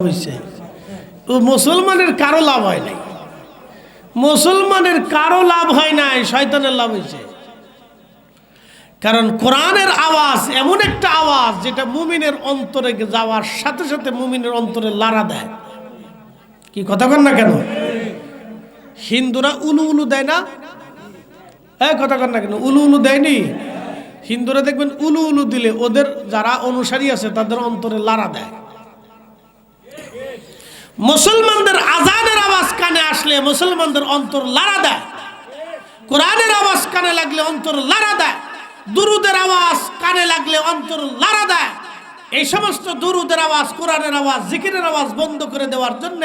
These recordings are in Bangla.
হয়েছে মুসলমানের কারো লাভ হয় নাই, মুসলমানের কারো লাভ হয় নাই, শয়তানের লাভ হয়েছে। কারণ কোরআনের আওয়াজ এমন একটা আওয়াজ যেটা মুমিনের অন্তরে যাওয়ার সাথে সাথে মুমিনের অন্তরে লাড়া দেয়। কি কথা কন না কেন? হিন্দুরা উলু উলু দেয় না? হ্যাঁ, কথা কন না কেন? উলু উলু দেয়নি? হিন্দুরা দেখবেন উলু উলু দিলে ওদের যারা অনুসারী আছে তাদের অন্তরে লাড়া দেয়। মুসলমানদের আজানের আওয়াজ কানে আসলে মুসলমানদের অন্তর লাড়া দেয়, কোরআনের আওয়াজ কানে লাগলে অন্তর লাড়া দেয়, দুরুদের আওয়াজ কানে লাগলে অন্তর লাড়া দেয়। এই সমস্ত দুরুদের আওয়াজ, কোরআনের আওয়াজ, জিকিরের আওয়াজ বন্ধ করে দেওয়ার জন্য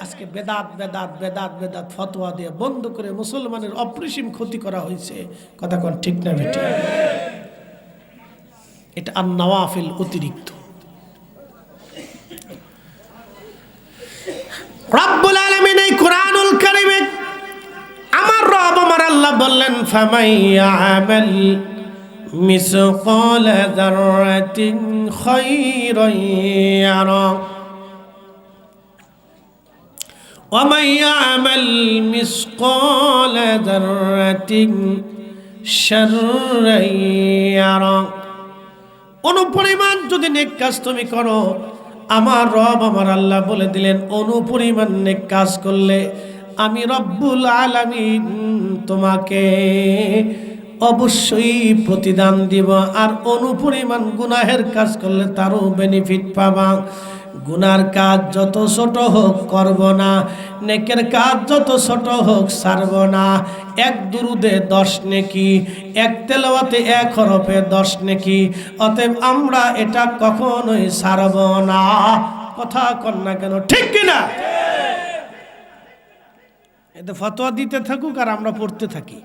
আজকে বেদাত বেদাত বেদাত বেদাত ফতোয়া দিয়ে বন্ধ করে মুসলমানের অপরিসীম ক্ষতি করা হয়েছে। কথা কোন ঠিক না বেঠিক? এটা আন-নওয়াফিল অতিরিক্ত। রব্বুল আলামিন এই কুরআনুল কারীমে আমার রব আমার আল্লাহ বললেন, ফামান ইয়ামাল মিসকালা যাররাতিন খায়রান ইয়ারা ওয়া মান ইয়ামাল মিসকালা যাররাতিন শাররান ইয়ারা। অনুপরিমাণ যদি নেক কাজ তুমি করো, আমার রব আমার আল্লাহ বলে দিলেন, অনুপরিমাণ নেক কাজ করলে আমি রব্বুল আলামিন তোমাকে অবশ্যই প্রতিদান দিব। আর অনুপরিমাণ গুনাহের কাজ করলে তারও বেনিফিট পাবা। গুনার কাজ যত ছোট হোক করব না, নেকের কাজ যত ছোট হোক ছাড়ব না। এক দুরুদে 10 নেকি, এক তেলাওয়াতে 1 হরফে 10 নেকি। অতএব আমরা এটা কখনোই ছাড়ব না। কথা কন না কেন? ঠিক কিনা? এতে ফতোয়া দিতে থাকুক আর আমরা পড়তে থাকি।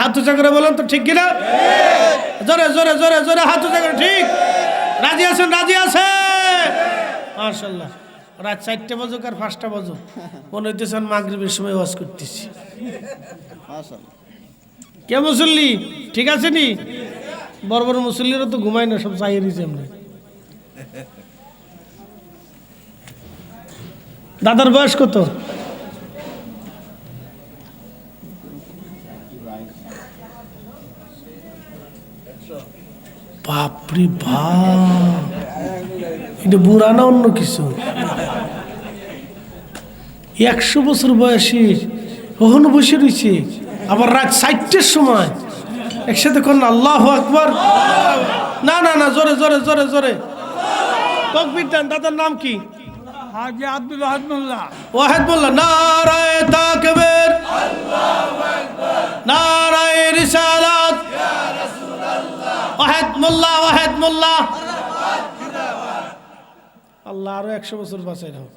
হাত উঁচা করে বলেন তো ঠিক কিনা? জোরে জোরে জোরে জোরে হাত উঁচা করে। ঠিক? রাজি আছেন? রাজি আছে? মাশাআল্লাহ। রাত 4টা বাজুক আর 5টা বাজুক, মনে হইতেছে মাগরিবের সময় ওয়াজ করতেছি। কে মুসল্লি ঠিক আছে নি? বড় বড় মুসল্লিরা তো ঘুমায় না, সব চাই রয়েছে। আমরা দাদার বয়স কত? বাপরে বাপ, এটা বুড়া না অন্য কিছু? 100 বছর বয়সী কখনো বসে রয়েছে, আবার রাত 4টার সময় একসাথে কোন আল্লাহু আকবার। না না না, জোরে জোরে জোরে জোরে তাকবীর দেন। দাদার নাম কি? হাজী আব্দুল ওয়াহিদ মোল্লা। ওয়াহিদ মোল্লা। নারায়ে তাকবীর, আল্লাহু আকবার, নারায়ে রিসালাত, ইয়া রাসূলুল্লাহ। ওয়াহিদ মোল্লা, ওয়াহিদ মোল্লা। আল্লাহ আরো 100 বছর বাঁচাই হোক।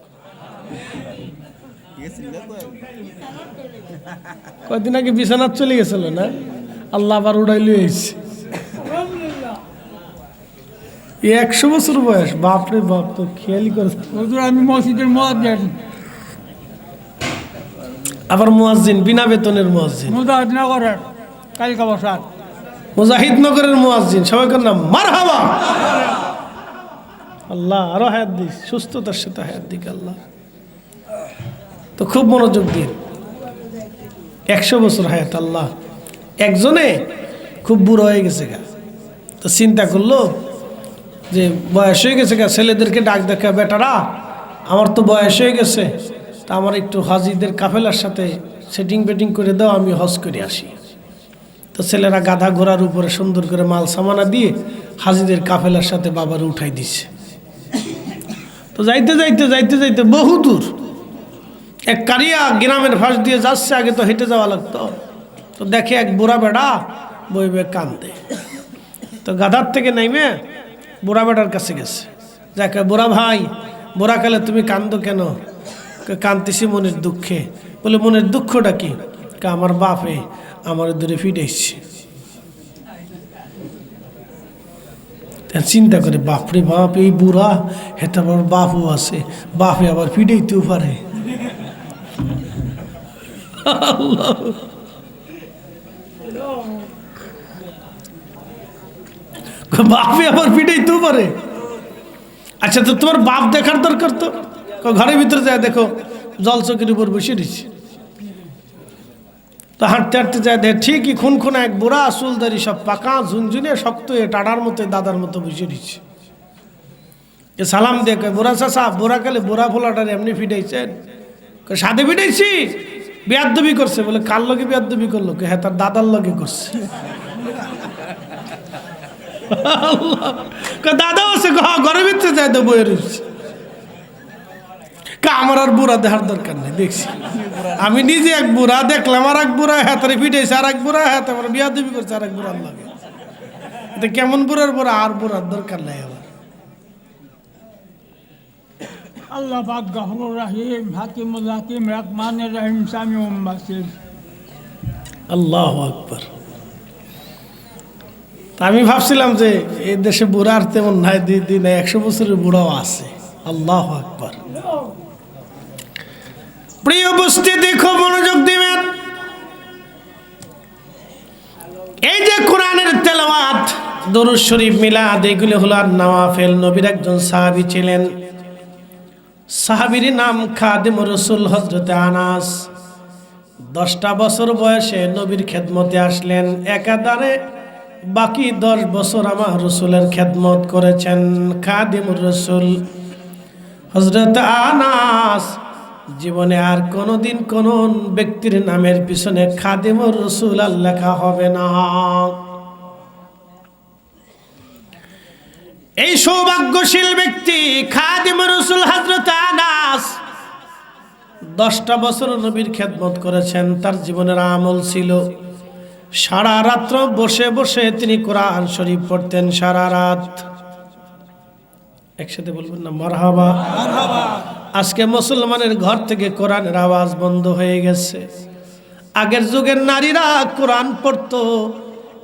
কয়দিন আগে বিছানাত চলে গেছিল না, আল্লাহ আবার উড়াইলে এসেছে। 100 বছর বয়স, বাপরে বাপ। তো খেয়ালই করে। আমি মসজিদের মুয়াজ্জিন। আবার মুয়াজ্জিন, বিনা বেতনের মুয়াজ্জিন। মুজাহিদনগরের কালিকা বসার। মুজাহিদনগরের মুয়াজ্জিন। সবাই কর নাম মারহাবা। আল্লাহ আরো হায়াত দিস, সুস্থতার সাথে হায়াত দিক আল্লাহ। তো খুব মনোযোগ দিন। 100 বছর হায়াত আল্লাহ। একজনে খুব বুড়ো হয়ে গেছে গা, তো চিন্তা করলো যে বয়স হয়ে গেছে গা, ছেলেদেরকে ডাক দেখা, বেটারা আমার তো বয়স হয়ে গেছে, তা আমার একটু হাজিদের কাফেলার সাথে সেটিং বেটিং করে দাও, আমি হজ করে আসি। তো ছেলেরা গাধা ঘোড়ার উপরে সুন্দর করে মাল সামানা দিয়ে হাজিদের কাফেলার সাথে বাবার উঠাই দিচ্ছে। তো যাইতে যাইতে যাইতে যাইতে বহু দূর এক কারিয়া গ্রামের ফাঁস দিয়ে যাচ্ছে। আগে তো হেঁটে যাওয়া লাগতো। তো দেখে এক বুড়া বেড়া বইবে কান্দে। তো গাধার থেকে নাইমে বুড়া বেড়ার কাছে গেছে। যাকে, বুড়া ভাই, বুড়া কালে তুমি কান্দো কেন? কান্দতেছি মনের দুঃখে। বলে, মনের দুঃখটা কি? আমার বাপে আমার দূরে ফিরেছে। চিন্তা করে, বাপরে বাপ, এই বুড়া হেতে আবার বাপও আছে, বাপে আবার ফিরেইতেও পারে। বাপে আবার ফিরেইতেও পারে। আচ্ছা, তো তোমার বাপ দেখার দরকার তো। ঘরের ভিতরে যায় দেখো জলচকির উপর বসে দিচ্ছে, তো হাঁটতে হাঁটতে যায় দেখ ঠিকই খুন এক বুড়া চুলদারি সব পাকা ঝুনঝুনে শক্ত টাটার মতো দাদার মতো বসে দিচ্ছে। সালাম দিয়ে কয় বুড়া চাষা, বুড়া কালে বুড়া ফোলাটার এমনি ফিটাইছেন? সাদে ফিটাইছি। বেয়াদবি করছে বলে, কার লগে বেয়াদবি করলো? হ্যাঁ, তার দাদার লগে করছে। দাদা আছে ঘরের ভিতরে যায় তো বইয়ের আমার আর বুড়া দেখার দরকার নেই, দেখছি আমি নিজে এক বুড়া দেখলাম, আর এক বুড়া হাতারে ফিটেছে, আর এক বুড়া হাতে আমার বিয়া দেবী করছে আর এক বুড়ার লাগে। এটা কেমন বুড়ার বুড়া? আর বুড়ার দরকার নেই আমার। আল্লাহ পাক গফুর রহিম, হাকিমুল হাকিম, রহমানুর রহিম, সামিউল বাসির। আল্লাহু আকবার। আমি ভাবছিলাম যে এই দেশে বুড়া আর তেমন নাই, দিন 100 বছরের বুড়াও আছে। আল্লাহু আকবার। প্রিয় উপস্থিতি, খুব মনোযোগ দিবেন। এই যে কোরআনের তেলাওয়াত, দরুদ শরীফ, মিলাদ, এগুলো হলো আর নওয়াফিল। নবীর একজন সাহাবী ছিলেন, সাহাবীর নাম খাদিমুর রাসূল হযরত আনাস। 10টা বছর বয়সে নবীর খেদমতে আসলেন। একাধারে বাকি 10 বছর আমার রাসূলের খেদমত করেছেন খাদিমুর রাসূল হযরত আনাস। জীবনে আর কোনোদিন কোন ব্যক্তির নামের পিছনে খাদিমুর রাসূল আর লেখা হবে না। এই সৌভাগ্যশীল ব্যক্তি খাদিমুর রাসূল হযরত আনাস 10টা বছর নবীর খেদমত করেছেন। তার জীবনের আমল ছিল সারা রাত্র বসে বসে তিনি কোরআন শরীফ পড়তেন, সারা রাত। একসাথে বলবেন না মারহাবা। আজকে মুসলমানের ঘর থেকে কোরআনের আওয়াজ বন্ধ হয়ে গেছে। আগের যুগের নারীরা কোরআন পড়তো,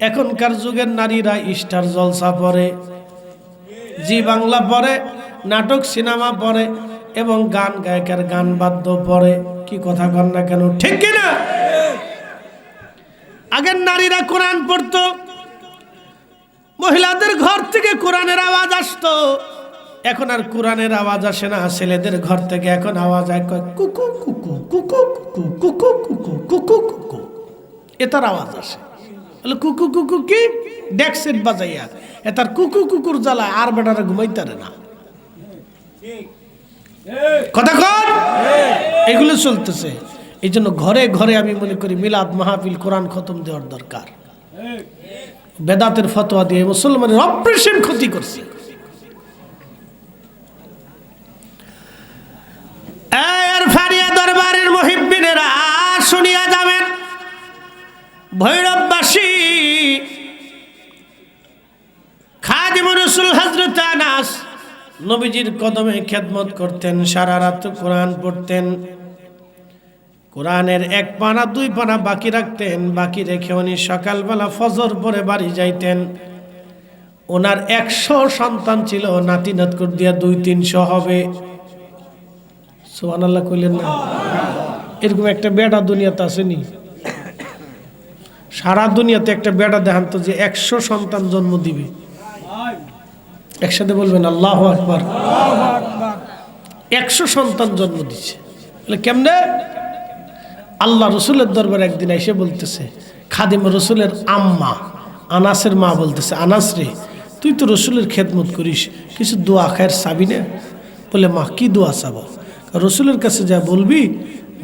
এখনকার যুগের নারীরা স্টার জলসা পড়ে, জি বাংলা পড়ে, নাটক সিনেমা পড়ে এবং গান গায়কের গান বাদ্য পড়ে। কি কথা কন না কেন, ঠিক কিনা? আগের নারীরা কোরআন পড়তো, মহিলাদের ঘর থেকে কোরআনের আওয়াজ আসতো। এখন আর কোরআনের আওয়াজ আসে না, ছেলেদের ঘর থেকে এখন আওয়াজ হয় কুকু কুকু কুকু কুকু কুকু কুকু কুকু কুকু, এটার আওয়াজ আসে। বলে কুকু কুকু কি? ডেকসেট বাজাইয়া এটার কুকু কুকুর জ্বালায় আর বেটারা ঘুমাইতারে না। কথা কর, এগুলো চলতেছে। এই জন্য ঘরে ঘরে আমি মনে করি মিলাদ মাহফিল, কোরআন খতম দেওয়ার দরকার। বেদাতের ফতোয়া দিয়ে মুসলমানের অপারেশন ক্ষতি করছে। আর ফারিয়া দরবারের মুহিব্বিনেরা শুনিয়া যাবেন, ভৈরববাসী খাদিমুর রাসূল হযরত আনাস নবীজির কদমে খেদমত করতেন, সারা রাত কোরআন পড়তেন। কোরআনের 1 পানা 2 পানা বাকি রাখতেন, বাকি রেখে উনি সকালবেলা ফজর পরে বাড়ি যাইতেন। ওনার 100 সন্তান ছিল, নাতি নাতকুর দিয়া 200-300 হবে। সুবহানাল্লাহ কইলেন না? এরকম একটা বেটা দুনিয়াতে আসেনি। সারা দুনিয়াতে একটা বেটা দেখান তো যে 100 সন্তান জন্ম দিবে। একসাথে বলবেন আল্লাহু আকবার। 100 সন্তান জন্ম দিচ্ছে। কেমনে? আল্লাহ রসুলের দরবারে একদিন এসে বলতেছে, খাদিম রসুলের আম্মা আনাসের মা বলতেছে, আনাস রে, তুই তো রসুলের খেদমত করিস, কিছু দোয়া খায়ের চাবি না? বলে, মা কি দোয়া চাবো? রসুলের কাছে যা বলবি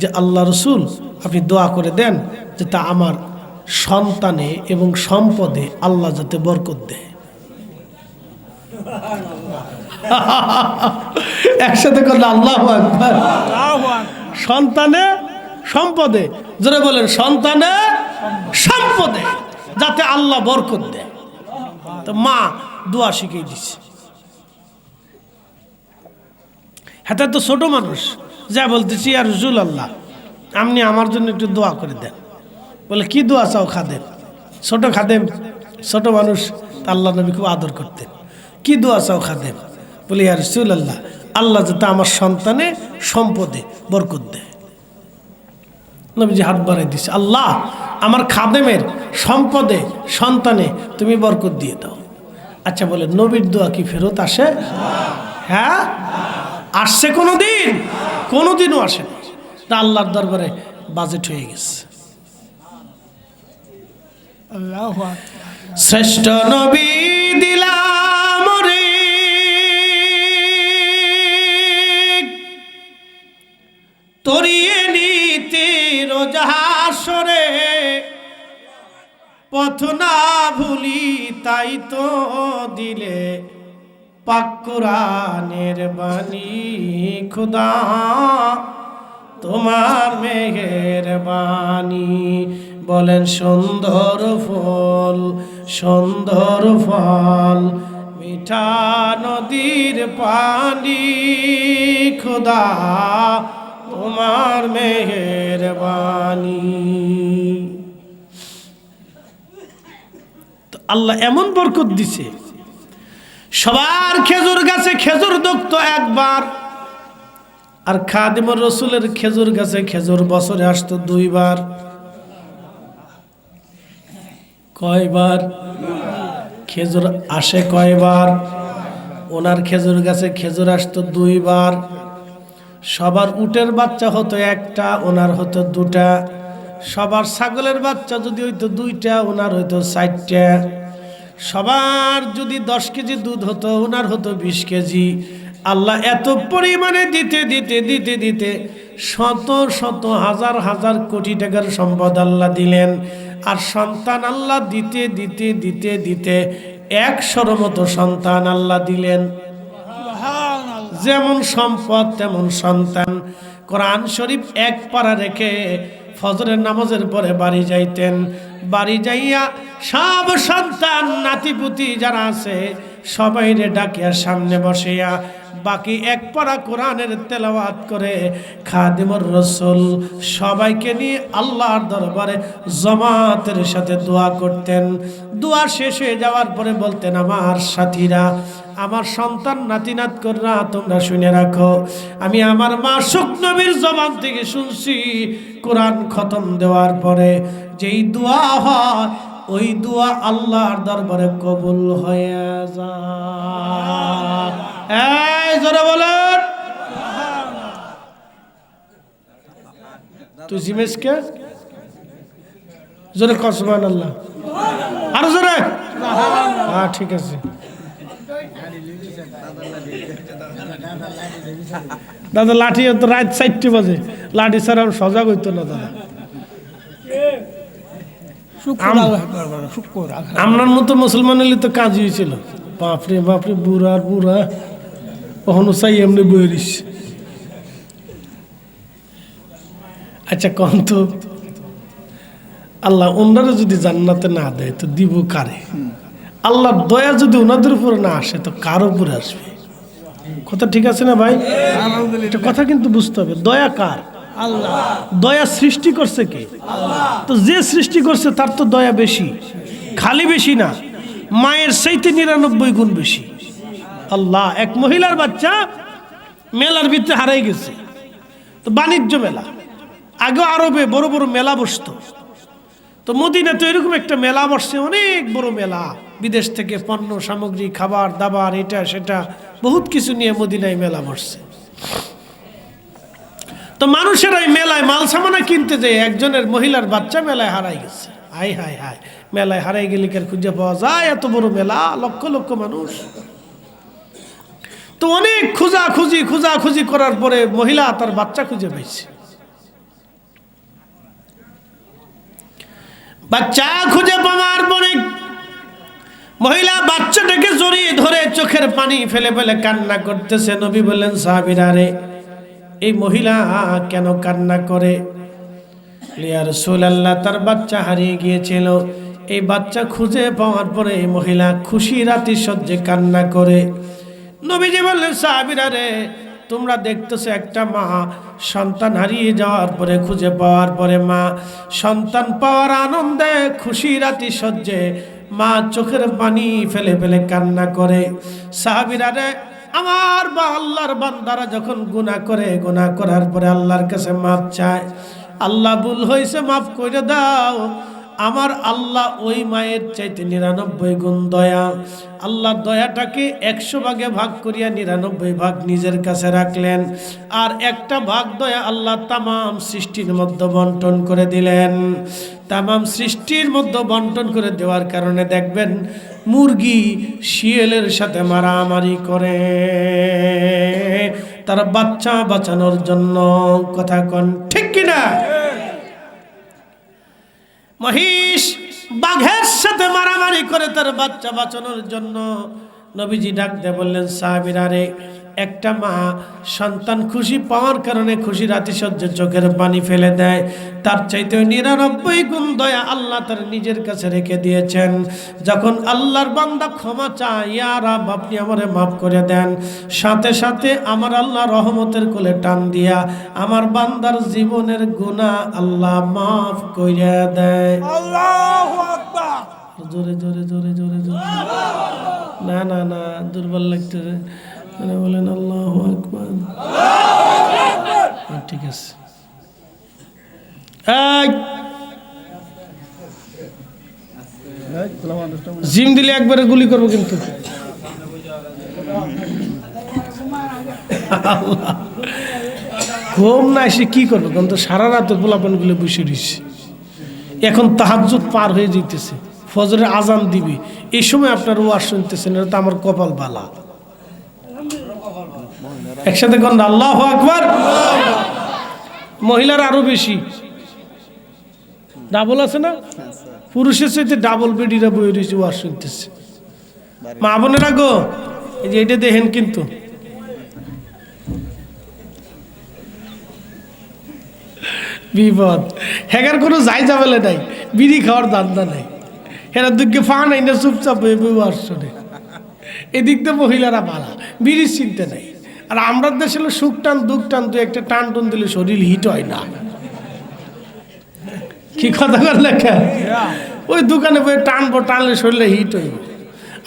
যে আল্লাহ রসুল আপনি দোয়া করে দেন যে তা আমার সন্তানে এবং সম্পদে আল্লাহ যাতে বরকত দেয়। একসাথে করলে আল্লাহু আকবার। সন্তানে সম্পদে, জোরে বলেন, সন্তানে সম্পদে যাতে আল্লাহ বরকত দেয়। তো মা দোয়া শিখিয়ে দিচ্ছে। হ্যাঁ, তো ছোট মানুষ যা বলতেছি, আর রসুল আল্লাহ আপনি আমার জন্য একটু দোয়া করে দেন। বলে, কি দোয়া চাও খাদেম? ছোট খাদেম, ছোট মানুষ, আল্লাহ নবী খুব আদর করতেন। কি দোয়া চাও খাদেম? বলে, ইয়া রাসূলুল্লাহ, আল্লাহ যাতে আমার সন্তানে সম্পদে বরকত দেয়। নবীজি হাত বাড়াই দিছে, আল্লাহ আমার খাদেমের সম্পদে সন্তানে তুমি বরকত দিয়ে দাও। আচ্ছা বলে, নবীর দোয়া কি ফেরত আসে? হ্যাঁ, আসছে কোনোদিন? কোনোদিনও আসেনি। তা আল্লাহর দরবারে বাজেট হয়ে গেছে। আল্লাহু আকবার। শ্রেষ্ঠ নবী দিলাম রে, তরিয়ে নিতে রোজ হাসরে, পথ না ভুলি তাই তো দিলে পাক কোরআনের বাণী। খোদা তোমার মেহেরবানি। বলেন সুন্দর ফুল সুন্দর ফল, মিঠা নদীর পানি। খোদা তোমার মেহেরবানি। তো আল্লাহ এমন বরকত দিছে, সবার খেজুর গাছে খেজুর ধরতো একবার, আর খাদিমুর রসুলের খেজুর গাছে খেজুর বছরে আসতো 2 বার। কয়বার খেজুর আসে? কয়বার? ওনার খেজুর গাছে খেজুর আসতো 2 বার। সবার উটের বাচ্চা হতো 1টা, ওনার হতো 2টা। সবার ছাগলের বাচ্চা যদি হইতো 2টা, ওনার হইতো 4টা। সবার যদি 10 কেজি দুধ হতো, ওনার হতো 20 কেজি। আল্লাহ এত পরিমাণে দিতে দিতে দিতে দিতে শত শত হাজার হাজার কোটি টাকার সম্পদ আল্লাহ দিলেন। আর সন্তান আল্লাহ দিতে দিতে দিতে দিতে 100 মতো সন্তান আল্লাহ দিলেন। যেমন সম্পদ তেমন সন্তান। কোরআন শরীফ 1 পারা রেখে ফজরের নামাজের পরে বাড়ি যাইতেন। বাড়ি যাইয়া সব সন্তান নাতিপুতি যারা আছে সবাইরে ডাকিয়া সামনে বসিয়া বাকি 1 পারা কোরআনের তেলাওয়াত করে খাদিমুর রাসূল সবাইকে নিয়ে আল্লাহর দরবারে জামাতের সাথে দোয়া করতেন। দোয়া শেষ হয়ে যাওয়ার পরে বলতেন, আমার সাথীরা, আমার সন্তান নাতিনাত কন্যা, তোমরা শুনে রাখো, আমি আমার মাসুক নবীর জবান থেকে শুনছি কোরআন খতম দেওয়ার পরে যেই দোয়া হয় ওই দোয়া আল্লাহর দরবারে কবুল হয়ে যায়। এই জোরে বলেন, তুই জিমেসকে জোরে কর সুবহানাল্লাহ। আরো জোরে। হ্যাঁ ঠিক আছে। দাদা লাঠি তো রাত 4টে বাজে, লাঠি ছাড়া সজাগ হইতো না দাদা। আপনার মতো মুসলমান হলে তো কাজ হয়েছিল। বাপরে বাপরে, বুড়ার বুড়া কখনো চাই এমনি বইরিস। আচ্ছা কন তো, আল্লাহ ওনারা যদি জান্নাতে না দেয় তো দিব কারে? আল্লাহর দয়া যদি ওনাদের উপরে না আসে তো কার উপরে আসবে? কথা ঠিক আছে না ভাই? এটা কথা কিন্তু বুঝতে হবে। দয়া কার? আল্লাহ। দয়া সৃষ্টি করছে কে? আল্লাহ। তো যে সৃষ্টি করছে তার তো দয়া বেশি, খালি বেশি না, মায়ের চাইতে 99 গুণ বেশি। আল্লাহ। এক মহিলার বাচ্চা মেলার ভিতরে হারাই গেছে। তো বাণিজ্য মেলা, আগে আরবে বড় বড় মেলা বসতো, তো মদিনাতে এরকম একটা মেলা বসছে, অনেক বড় মেলা, বিদেশ থেকে পণ্য সামগ্রী, খাবার দাবার, এটা সেটা বহুত কিছু নিয়ে মদিনায় মেলা বসছে। তো মানুষেরা এই মেলায় মাল সামানা কিনতে যায়, একজনের মহিলার বাচ্চা মেলায় হারাই গেছে। হাই হাই হাই, মেলায় হারাই গেলে কি আর খুঁজে পাওয়া যায়? এত বড় মেলা, লক্ষ লক্ষ মানুষ। তো অনেক খোঁজাখুঁজি করার পরে মহিলা তার বাচ্চা খুঁজে পাইছে। বাচ্চা খুঁজে পাওয়ার পরে মহিলা বাচ্চাটাকে জড়িয়ে ধরে চোখের পানি ফেলে ফেলে কান্না করতেছে। নবী বললেন, সাহাবীরা রে, এই মহিলা কেন কান্না করে? ইয়া রাসূলুল্লাহ, তার বাচ্চা হারিয়ে গিয়েছিল। এই বাচ্চা খুঁজে পাওয়ার পরে এই মহিলা খুশির আতিশয্যে কান্না করে। নবীজি বললেন, সাহাবীরা রে, তোমরা দেখতেছো একটা মা সন্তান হারিয়ে যাওয়ার পরে খুঁজে পাওয়ার পরে মা সন্তান পাওয়ার আনন্দে খুশির আতিশয্যে মা চোখের পানি ফেলে ফেলে কান্না করে। সাহাবীরা রে, আমার বা আল্লাহর বান্দারা যখন গুনাহ করে, গুনাহ করার পরে আল্লাহর কাছে মাপ চায়, আল্লাহ ভুল হয়েছে মাফ করে দাও, আমার আল্লাহ ওই মায়ের চাইতে 99 গুণ দয়া। আল্লাহ দয়াটাকে 100 ভাগে ভাগ করিয়া 99 ভাগ নিজের কাছে রাখলেন, আর একটা ভাগ দয়া আল্লাহ তামাম সৃষ্টির মধ্যে বন্টন করে দিলেন। তামাম সৃষ্টির মধ্যে বন্টন করে দেওয়ার কারণে দেখবেন মুরগি শিয়ালের সাথে মারামারি করে তার বাচ্চা বাঁচানোর জন্য। কথা কন ঠিক কিনা? মহিষ বাঘের সাথে মারামারি করে তার বাচ্চা বাঁচানোর জন্য। নবীজি ডাক দিয়ে বললেন, সাহাবীরা রে, একটা মা সন্তান খুশি পাওয়ার কারণে খুশি রাতিসজ্জে চোখের পানি ফেলে দেয়, তার চাইতে 99 গুণ দয়া আল্লাহ তার নিজের কাছে রেখে দিয়েছেন। যখন আল্লাহর বান্দা ক্ষমা চায়, ইয়া রাব আপনি আমারে মাফ করে দেন, সাথে সাথে আমার আল্লাহ রহমতের কোলে টান দিয়া আমার বান্দার জীবনের গুনাহ আল্লাহ মাফ করে দেয়। আল্লাহু আকবার। জোরে জোরে জোরে জোরে জোরে, না না না, দুর্বল লাগতেছে, বলেন আল্লাহু আকবার। ঠিক আছে, জিম দিলে একবারে গুলি করবো কিন্তু। ঘুম না এসে কি করবো, কারণ তো সারা রাতে পোলাপান গুলো বসে রয়েছে। এখন তাহাজ্জুদ পার হয়ে যেতেছে, ফজরের আজান দিবি, এই সময় আপনার ওয়াজ শুনতেছেন, এটা তো আমার কপাল বালা। একসাথে কোন আল্লাহু আকবার। মহিলার আরো বেশি, ডাবল আছে না, পুরুষের সাথে ডাবল বেডিরা বই রয়েছে ওয়াজ শুনতেছে। মা বোনেরা গো, এই যে এটা দেখেন কিন্তু বিপদ। হ্যাঁ কোনো যাই যাবেলে নাই, বিড়ি খাওয়ার দান্দা নাই, হেরা দুঃখে ফা নাই না, চুপচাপ বই বই ওয়াজ শোনে। এদিক দিয়ে মহিলারা বালা, বিড়ির চিন্তা নাই। আর আমরা দেশে সুখ টান দুঃখ টান, দু একটা টান টুন দিলে শরীর হিট হয় না। কি কথা বল লেখা, ওই দোকানে বই টানবো, টানলে শরীরে হিট হইব।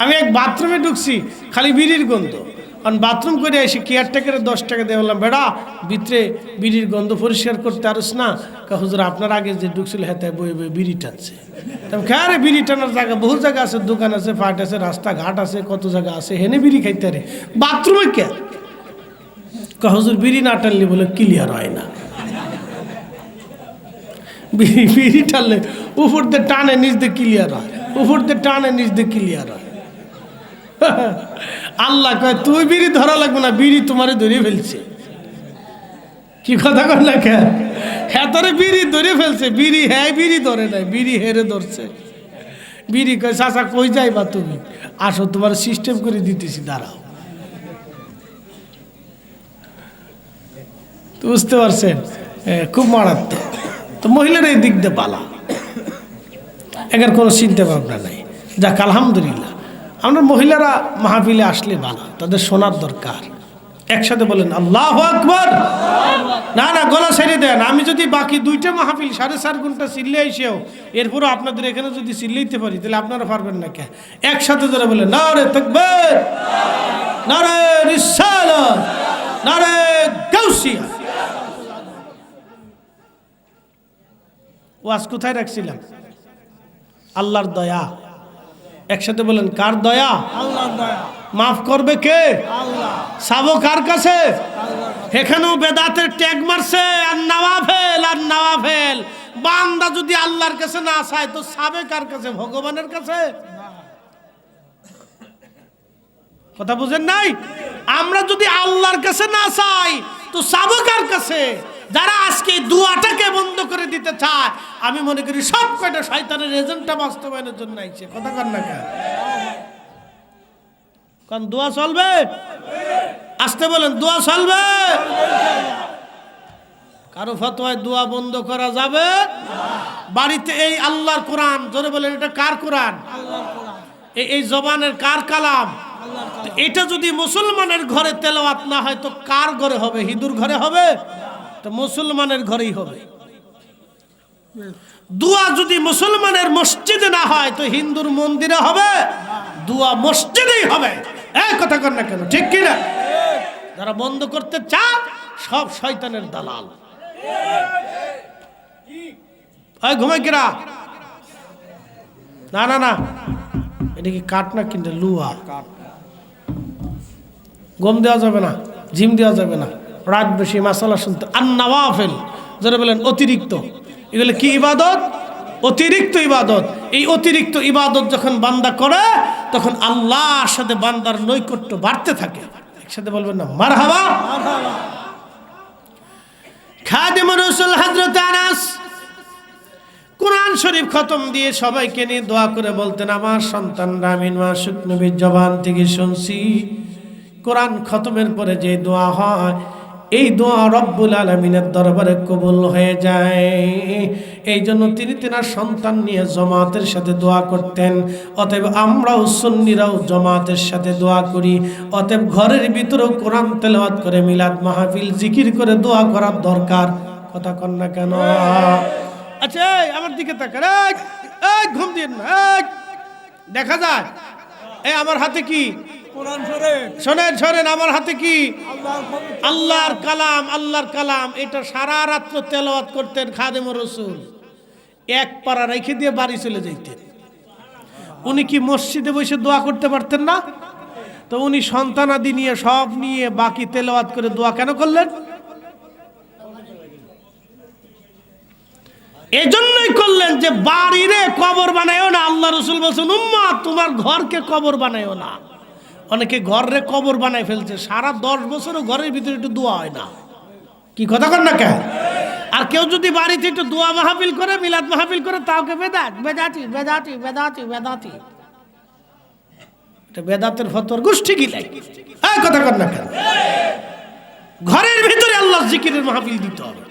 আমি এক বাথরুমে ঢুকছি, খালি বিড়ির গন্ধ। কারণ বাথরুম করে এসে কেয়ারটেকারে 10 টাকা দিয়ে বললাম, বেড়া ভিতরে বিড়ির গন্ধ পরিষ্কার করতে আরস না? হুজুর আপনার আগে যে ঢুকছিল হেতায় বই বই বিড়ি টানছে। আরে বিড়ি টানার জায়গা বহু জায়গা আছে, দোকান আছে, ফাট আছে, রাস্তাঘাট আছে, কত জায়গা আছে, হেনে বিড়ি খাইতে রে, বাথরুমে কে? হুজুর বিড়ি না টানলে বলে ক্লিয়ার হয় না। বিড়ি টানলে উপর দিয়ে টানে নিচ দিয়ে ক্লিয়ার হয়, উপর দিয়ে টানে নিচ দিয়ে ক্লিয়ার হয়। আল্লাহ কয় তুই বিড়ি ধরা লাগবে না, বিড়ি তোমারে ধরে ফেলছে। কি কথা কর লেখা, হ্যাঁ তোরে বিড়ি ধরে ফেলছে। বিড়ি হ্যাঁ বিড়ি ধরে নাই, বিড়ি হেরে ধরছে। বিড়ি কয় চাচা কই যাইবা তুমি, আসো তোমার সিস্টেম করে দিতেছি, দাঁড়াও। বুঝতে পারছেন, খুব মারাত্মক। তো মহিলারা এই দিক দিয়ে পালা, এর কোনো চিন্তা ভাবনা নাই। যাক আলহামদুলিল্লাহ, আমরা মহিলারা মাহফিলে আসলে ভালো, তাদের শোনার দরকার। একসাথে বলেন আল্লাহু আকবার। না না, গলা ছেড়ে দেন। আমি যদি বাকি 2টা মাহফিল 4.5 ঘন্টা চিল্লে এসেও এরপরও আপনাদের এখানে যদি চিল্লাইতে পারি, তাহলে আপনারা পারবেন না কে? একসাথে ধরে বলেন নারে তাকবীর, নারে রিসালাত, নারে গাউসিয়া। ওয়াজ কোথায় রাখছিলাম? আল্লাহর দয়া। একসাথে বলেন কার দয়া? আল্লাহর দয়া। মাফ করবে কে? আল্লাহ। সাবো কার কাছে? এখানেও বেদাতের ট্যাগ মারছে, আর নওয়াফেল আর নওয়াফেল। বান্দা যদি আল্লাহর কাছে না চায় তো সাবে কার কাছে? ভগবানের কাছে। কথা বুঝেন নাই? আমরা যদি আল্লাহর কাছে না চাই তো সাবো কার কাছে? যারা আজকে দোয়াটাকে বন্ধ করে দিতে চায়, আমি মনে করি সব কয়টা শয়তানের এজেন্টটা বাস্তবায়নের জন্য আইছে। কথা কর না কেন? কারণ দোয়া চলবে, আসতে বলেন দোয়া চলবে। কারো ফতোয়ায় দোয়া বন্ধ করা যাবে? বাড়িতে এই আল্লাহর কোরআন, জোরে বলেন এটা কার কোরআন? এই জবানের কার কালাম? এটা যদি মুসলমানের ঘরে তেলাওয়াত না হয় তো কার ঘরে হবে? হিন্দুর ঘরে হবে? তো মুসলমানের ঘরেই হবে। দোয়া যদি মুসলমানের মসজিদে না হয় তো হিন্দুর মন্দিরে হবে? দোয়া মসজিদেই হবে। এই কথা কর না কেন, ঠিক কিনা? যারা বন্ধ করতে চান সব শয়তানের দালাল। ঘুমাই কিরা না না না, এটা কি কাঠ না কিন্তু লুয়া। গম দেওয়া যাবে না, জিম দেওয়া যাবে না, রাত বেশি মাসালা শুনতে। আর নওয়াফিল যারা বলেন অতিরিক্ত, এগুলো কি ইবাদত? অতিরিক্ত ইবাদত। এই অতিরিক্ত ইবাদত যখন বান্দা করে তখন আল্লাহর সাথে বান্দার নৈকট্য বাড়তে থাকে। একসাথে বলবেন না মারহাবা। খাদিমুর রাসূল হযরত আনাস কোরআন শরীফ খতম দিয়ে সবাইকে নিয়ে দোয়া করে বলতেন, আমার সন্তানরা আমি মাসুক নবীর জবান থেকে শুনছি কোরআন খতমের পরে যে দোয়া হয় এই দোয়া রব্বুল আলামিনের দরবারে কবুল হয়ে যায়। এই জন্য তিনি তেনার সন্তান নিয়ে জামাতের সাথে দোয়া করতেন। অতএব আমরাও সুন্নিরাও জামাতের সাথে দোয়া করি। অতএব ঘরের ভিতরেও কোরআন তেলাওয়াত করে মিলাদ মাহফিল জিকির করে দোয়া করার দরকার। কথা কন না কেন? আচ্ছা আমার দিকে তাকান, এই ঘুম দিন না, দেখা যায় এই আমার হাতে কি? কোরআন শরীফ। শোনেন শোনেন, আমার হাতে কি? আল্লাহর কালাম। আল্লাহর কালাম এটা সারা রাত্র তেলাওয়াত করতেন খাদিমুর রাসূল। এক পারা রেখে দিয়ে বাড়ি চলে যাইতেন। উনি কি মসজিদে বসে দোয়া করতে পারতেন না? তো উনি সন্তানাদি নিয়ে সব নিয়ে বাকি তেলাওয়াত করে দোয়া কেন করলেন? এজন্যই করলেন যে বাড়িরে কবর বানায়ও না। আল্লাহ রাসূল বলেছেন উম্মাহ তোমার ঘরকে কবর বানায়ও না। অনেকে ঘরে কবর বানায় ফেলছে, সারা 10 বছরও ঘরের ভিতরে একটু দোয়া হয় না। কি কথা কন না কেন? আর কেউ যদি বাড়িতে একটু দোয়া মাহফিল করে, মিলাদ মাহফিল করে, তাওকে বেদাত, বেদাতি বেদাতি বেদাতি বেদাতি। এটা বেদাতের ফতোয়ার গোষ্ঠী গিলাই। এই কথা কন না কেন? ঘরের ভিতরে আল্লাহ জিকিরের মাহফিল দিতে হবে।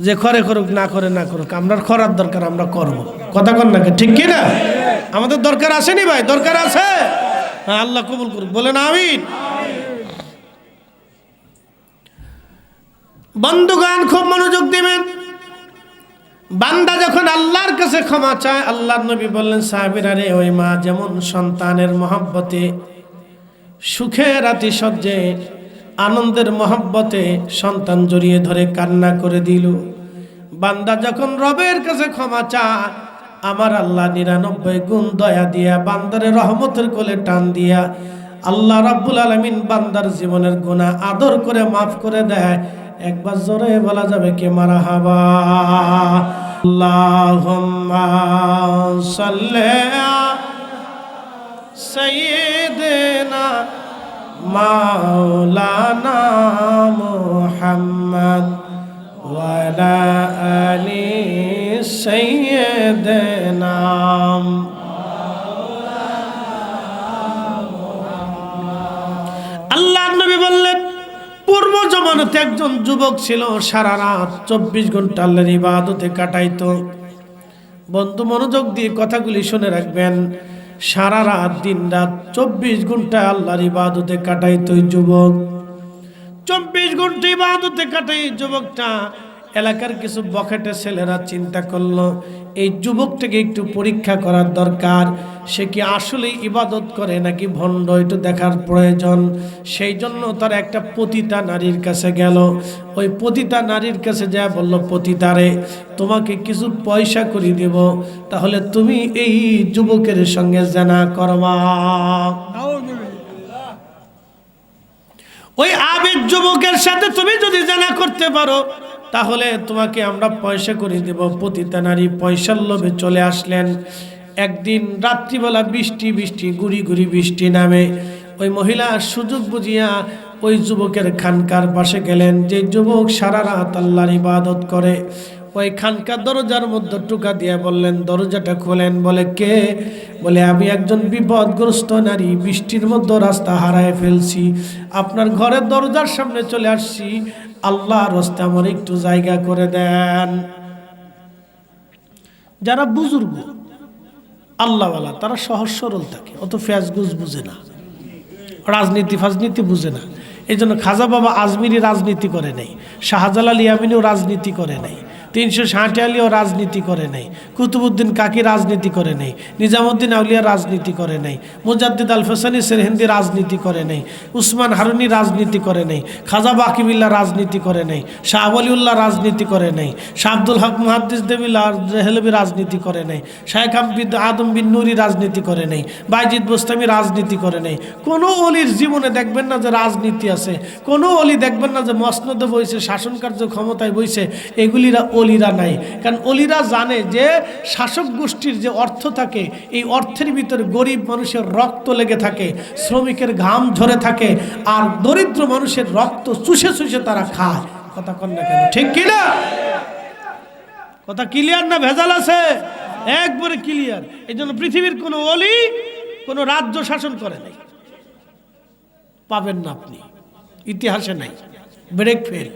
যে করে করুক, না করে না করুক, আমরা করার দরকার আমরা করব। কথা কন না ঠিক কি না? আমাদের দরকার আসেনি ভাই? দরকার আছে। হ্যাঁ, আল্লাহ কবুল করুক, বলেন আমিন। বন্ধুগণ খুব মনোযোগ দিবেন। বান্দা যখন আল্লাহর কাছে ক্ষমা চায়, আল্লাহর নবী বললেন সাহাবীরা রে, ওই মা যেমন সন্তানের মহব্বতে সুখের আতিশয্যে আনন্দের মহব্বতে সন্তান জড়িয়ে ধরে কান্না করে দিল, বান্দা যখন রবের কাছে ক্ষমা চায়, আমার আল্লাহ 99 গুণ দয়া দিয়া বান্দারে রহমতের কোলে টান দিয়া আল্লাহ রাব্বুল আলামিন বান্দার জীবনের গুনাহ আদর করে মাফ করে দেয়। একবার জোরে বলা যাবে কি মারহাবা। আল্লাহুম্মা সাল্লি সাইয়্যিদিনা মাওলানা মুহাম্মদ ওয়া আলা আলি সাইয়্যিদিনা। আল্লাহর নবী বললেন, পূর্ব জমানাতে একজন যুবক ছিল, সারা রাত 24 ঘন্টা আল্লাহর ইবাদতে কাটাইতো। বন্ধু মনোযোগ দিয়ে কথাগুলি শুনে রাখবেন। সারা রাত দিন রাত 24 ঘন্টা আল্লাহর ইবাদতে কাটাইতো যুবক। 24 ঘন্টা ইবাদতে কাটাই যুবকটা। এলাকার কিছু বখাটে ছেলেরা চিন্তা করলো এই যুবকটাকে একটু পরীক্ষা করার দরকার, সে কি আসলে ইবাদত করে নাকি ভণ্ড, একটু দেখার প্রয়োজন। সেই জন্য তারা একটা পতিতা নারীর কাছে গেল। ওই পতিতা নারীর কাছে যা বলল, পতিতারে তোমাকে কিছু পয়সা করে দেব, তাহলে তুমি এই যুবকের সঙ্গে জানা করবা। ওই আবেদ যুবকের সাথে তুমি যদি জানা করতে পারো তাহলে তোমাকে আমরা পয়সা করে দেব। পতিতা নারী পয়সার লোভে চলে আসলেন। একদিন রাত্রিবেলা বৃষ্টি গুড়ি গুড়ি বৃষ্টি নামে। ওই মহিলা সুযোগ বুঝিয়া ওই যুবকের খানকার পাশে গেলেন। যে যুবক সারা রাত আল্লাহর ইবাদত করে, ওই খানকার দরজার মধ্যে টোকা দিয়ে বললেন, দরজাটা খোলেন। বলে কে? বলে আমি একজন বিপদগ্রস্ত নারী, বৃষ্টির মধ্যে রাস্তা হারায় ফেলছি, আপনার ঘরের দরজার সামনে চলে আসছি, আল্লাহর রাস্তা আমার একটু জায়গা করে দেন। যারা বুজুর্গ আল্লাহওয়ালা তারা সহজ সরল থাকে, অত ফ্যাজগুজ বুঝে না, রাজনীতি ফাজনীতি বুঝে না। এই জন্য খাজা বাবা আজমিরি রাজনীতি করে নাই, শাহজালাল ইয়ামিনীও রাজনীতি করে নাই। 360 আলিও রাজনীতি করে নাই, কুতুবউদ্দিন কাকি রাজনীতি করে নাই, নিজামুদ্দিন আউলিয়া রাজনীতি করে নাই, মুজাদ্দিদ আল ফসানি সেরহিন্দি রাজনীতি করে নাই, উসমান হারুনি রাজনীতি করে নাই, খাজা বাকিবিল্লা রাজনীতি করে নাই, শাহ ওয়ালিউল্লাহ রাজনীতি করে নাই, শাহ আব্দুল হক মুহাদ্দিস দেবিল্লা রেহলবি রাজনীতি করে নাই, শায়েখ আদম বিন নুরি রাজনীতি করে নাই, বাইজিদ বোস্তামি রাজনীতি করে নাই। কোনো অলির জীবনে দেখবেন না যে রাজনীতি আছে, কোনো অলি দেখবেন না যে মসনদে বইছে, শাসন কার্য ক্ষমতায় বইছে, এগুলিরা অলিরা নাই। কারণ অলিরা জানে যে শাসক গোষ্ঠীর যে অর্থ থাকে, এই অর্থের ভিতরে গরিব মানুষের রক্ত লেগে থাকে, শ্রমিকের ঘাম ঝরে থাকে, আর দরিদ্র মানুষের রক্ত চুষে চুষে তারা খায়। কথা কন না কেন, ঠিক কিনা? কথা ক্লিয়ার না ভেজাল আছে? একবারে ক্লিয়ার। এই জন্য পৃথিবীর কোনো অলি কোনো রাজ্য শাসন করে নাই, পাবেন না আপনি, ইতিহাসে নাই। Brake fail.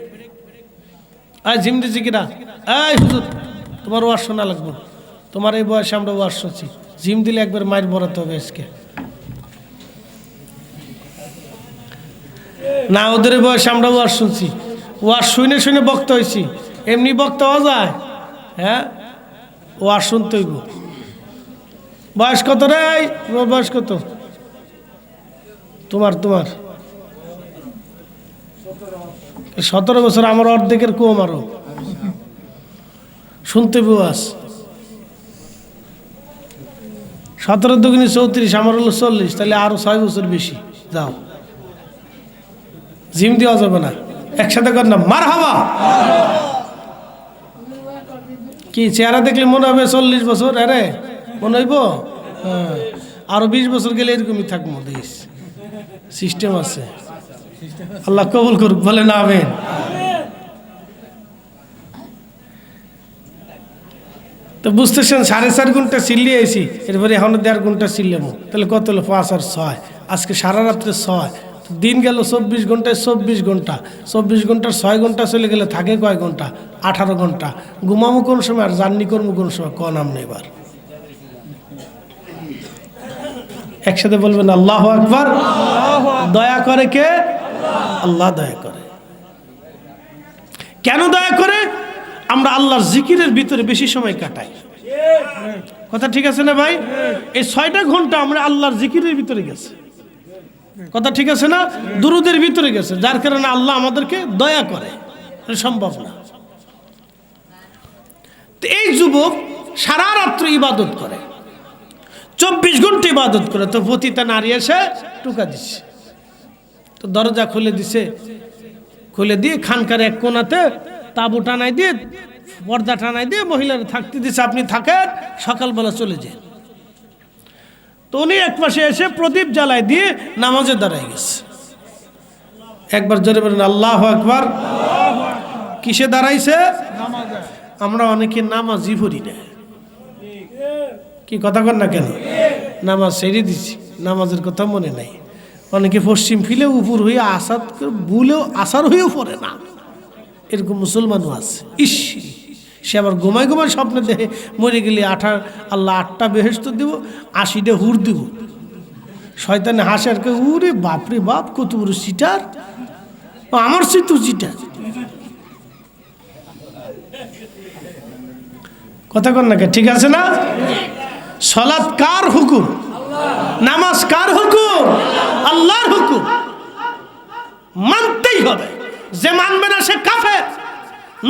জিম দিছি কিনা? এই হুজুর, তোমার ওয়াজ শোনা লাগবে, তোমার এই বয়সে আমরা ওয়াজ শুনছি, জিম দিলে একবার মাইর বরাতে হবে আজকে না। ওদের বয়সে আমরা ওয়াজ শুনছি, ওয়াজ শুনে শুনে বক্তা হয়েছি, এমনি বক্তা হওয়া যায়? হ্যাঁ, ওয়াজ শুনতে হইব। বয়স কত রে? বয়স কত তোমার? 17 বছর। আমার অর্ধেকের কম, আরো শুনতে ওয়াজ। 17 দুগুনি 34, আমার হলো 40, তাহলে আরো 6 বছর বেশি। যাও, জিম দেওয়া যাবে না, একসাথে কর না মারহাবা। কি চেহারা দেখলে মনে হবে 40 বছর? আরে মনে হইব? হ্যাঁ, আরো 20 বছর গেলে এরকমই থাকবো। দেশ সিস্টেম আছে, আল্লাহ কবুল করুক, বলে না আমিন। তো বুঝতেছেন, 4.5 ঘন্টা চিল্লিয়ে আইছি, এরপরে এখন 1.5 ঘন্টা চিল্লামো, তাহলে কত হলো? 5 আর 6, আজকে সারা রাত্রে 6, দিন গেল 24 ঘন্টায় 24 ঘন্টা, 24 ঘন্টার 6 ঘন্টা চলে গেলে থাকে কয় ঘন্টা? 18 ঘন্টা। ঘুমামো কোন সময় আর জার্নি করবো কোন সময়? ক নাম নেই। এবার একসাথে বলবেন আল্লাহু আকবার। দয়া করে কে? আল্লাহ দয়া করে। কেন দয়া করে? আমরা আল্লাহর জিকিরের ভিতরে বেশি সময় কাটাই। কথা ঠিক আছে না ভাই? এই 6টা ঘন্টা আমরা আল্লাহর জিকিরের ভিতরে গেছে। কথা ঠিক আছে না? দুরুদের ভিতরে গেছে, যার কারণে আল্লাহ আমাদেরকে দয়া করে। সম্ভব না। তো এই যুবক সারা রাত্র ইবাদত করে, 24 ঘন্টা ইবাদত করে, তো পতিতা নারী এসে টুকা দিচ্ছে। তো দরজা খুলে দিছে, খুলে দিয়ে খানকার এক কোনাতে তাবু টানাই দিয়ে, পর্দা টানাই দিয়ে মহিলারা থাকতে দিচ্ছে, আপনি থাকেন, সকালবেলা চলে যান। তো উনি এক পাশে এসে প্রদীপ জ্বালায় দিয়ে নামাজে দাঁড়ায় গেছে। একবার জোরে বলেন আল্লাহু আকবার। কিসে দাঁড়াইছে? আমরা অনেকে নামাজই পড়ি না। কি কথা কন না কেন? নামাজ ছেড়ে দিছি, নামাজের কথা মনে নাই। অনেকে পশ্চিম ফিলে উপর হয়ে আসাদ ভুলেও আসার হয়েও পড়ে না, এরকম মুসলমানও আছে। ইস, সে আবার ঘুমায় ঘুমায় স্বপ্নে দেখে মরে গেলে আল্লাহ 8টা বেহেশত দিব, 80টা হুর দিব। শয়তানে হাসে আর কে, উরে বাপরে বাপ, কত বড় সিটার, আমার সে তো সিটার। কথা কন না কে? ঠিক আছে না? সালাত কার হুকুম? নামাজ কার হুকুম? আল্লাহর হুকুম, মানতেই হবে। যে মানবে না সে কাফের।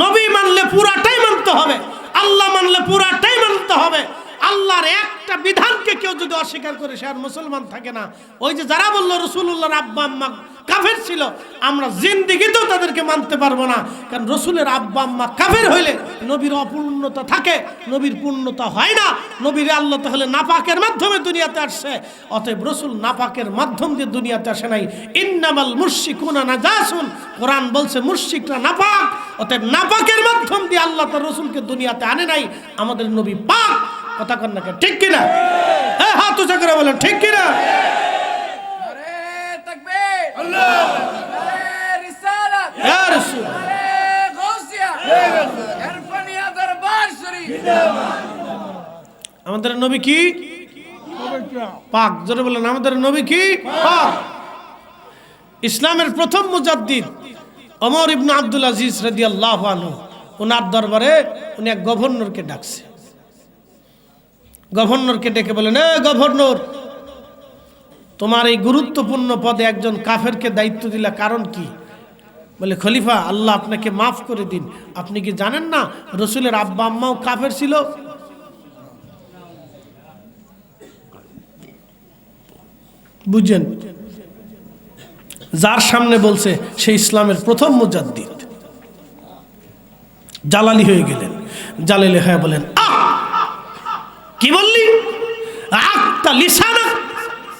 নবী মানলে পুরাটাই মানতে হবে, আল্লাহ মানলে পুরাটাই মানতে হবে। আল্লাহর একটা বিধানকে কেউ যদি অস্বীকার করে সে আর মুসলমান থাকে না। ওই যে যারা বললো রাসূলুল্লাহর আব্বা আম্মা কাফের ছিল, আমরা জিন্দেগিতেও তাদেরকে মানতে পারবো না। কারণ রসুলের আব্বা আম্মা কাফের হইলে নবীর অপূর্ণতা থাকে, নবীর পূর্ণতা হয় না। নবীর আল্লাহ তাহলে নাপাকের মাধ্যমে দুনিয়াতে আসছে, অতএব রসুল নাপাকের মাধ্যম দিয়ে দুনিয়াতে আসে নাই। ইন্নামাল মুশরিকুনা নাজাসুন, কোরআন বলছে মুশরিকরা নাপাক, অতএব নাপাকের মাধ্যম দিয়ে আল্লাহ তার রসুলকে দুনিয়াতে আনে নাই। আমাদের নবী পাক। কথা কন না, ঠিক কিনা? হ্যাঁ, হাত উঁচা করে বলেন ঠিক কিনা? আমাদের নবী কি পাক? জোরে বলেন আমাদের নবী কি পাক। ইসলামের প্রথম মুজাদ্দিদ ওমর ইবনে আব্দুল আজিজ রাদিয়াল্লাহু আনহু, ওনার দরবারে উনি এক গভর্নরকে ডাকছে। গভর্নরকে ডেকে বলেন, এ গভর্নর, তোমার এই গুরুত্বপূর্ণ পদে একজন কাফেরকে দায়িত্ব দিলা, কারণ কি? বলে, খলিফা, আল্লাহ আপনাকে মাফ করে দিন, আপনি কি জানেন না রসুলের আব্বা আম্মাও কাফের ছিল? বুঝছেন, যার সামনে বলছে সে ইসলামের প্রথম মুজাদ্দিদ। জালালি হয়ে গেলেন। জালালি হয়ে বলেন, কি বললি? আক্তা লিসানা,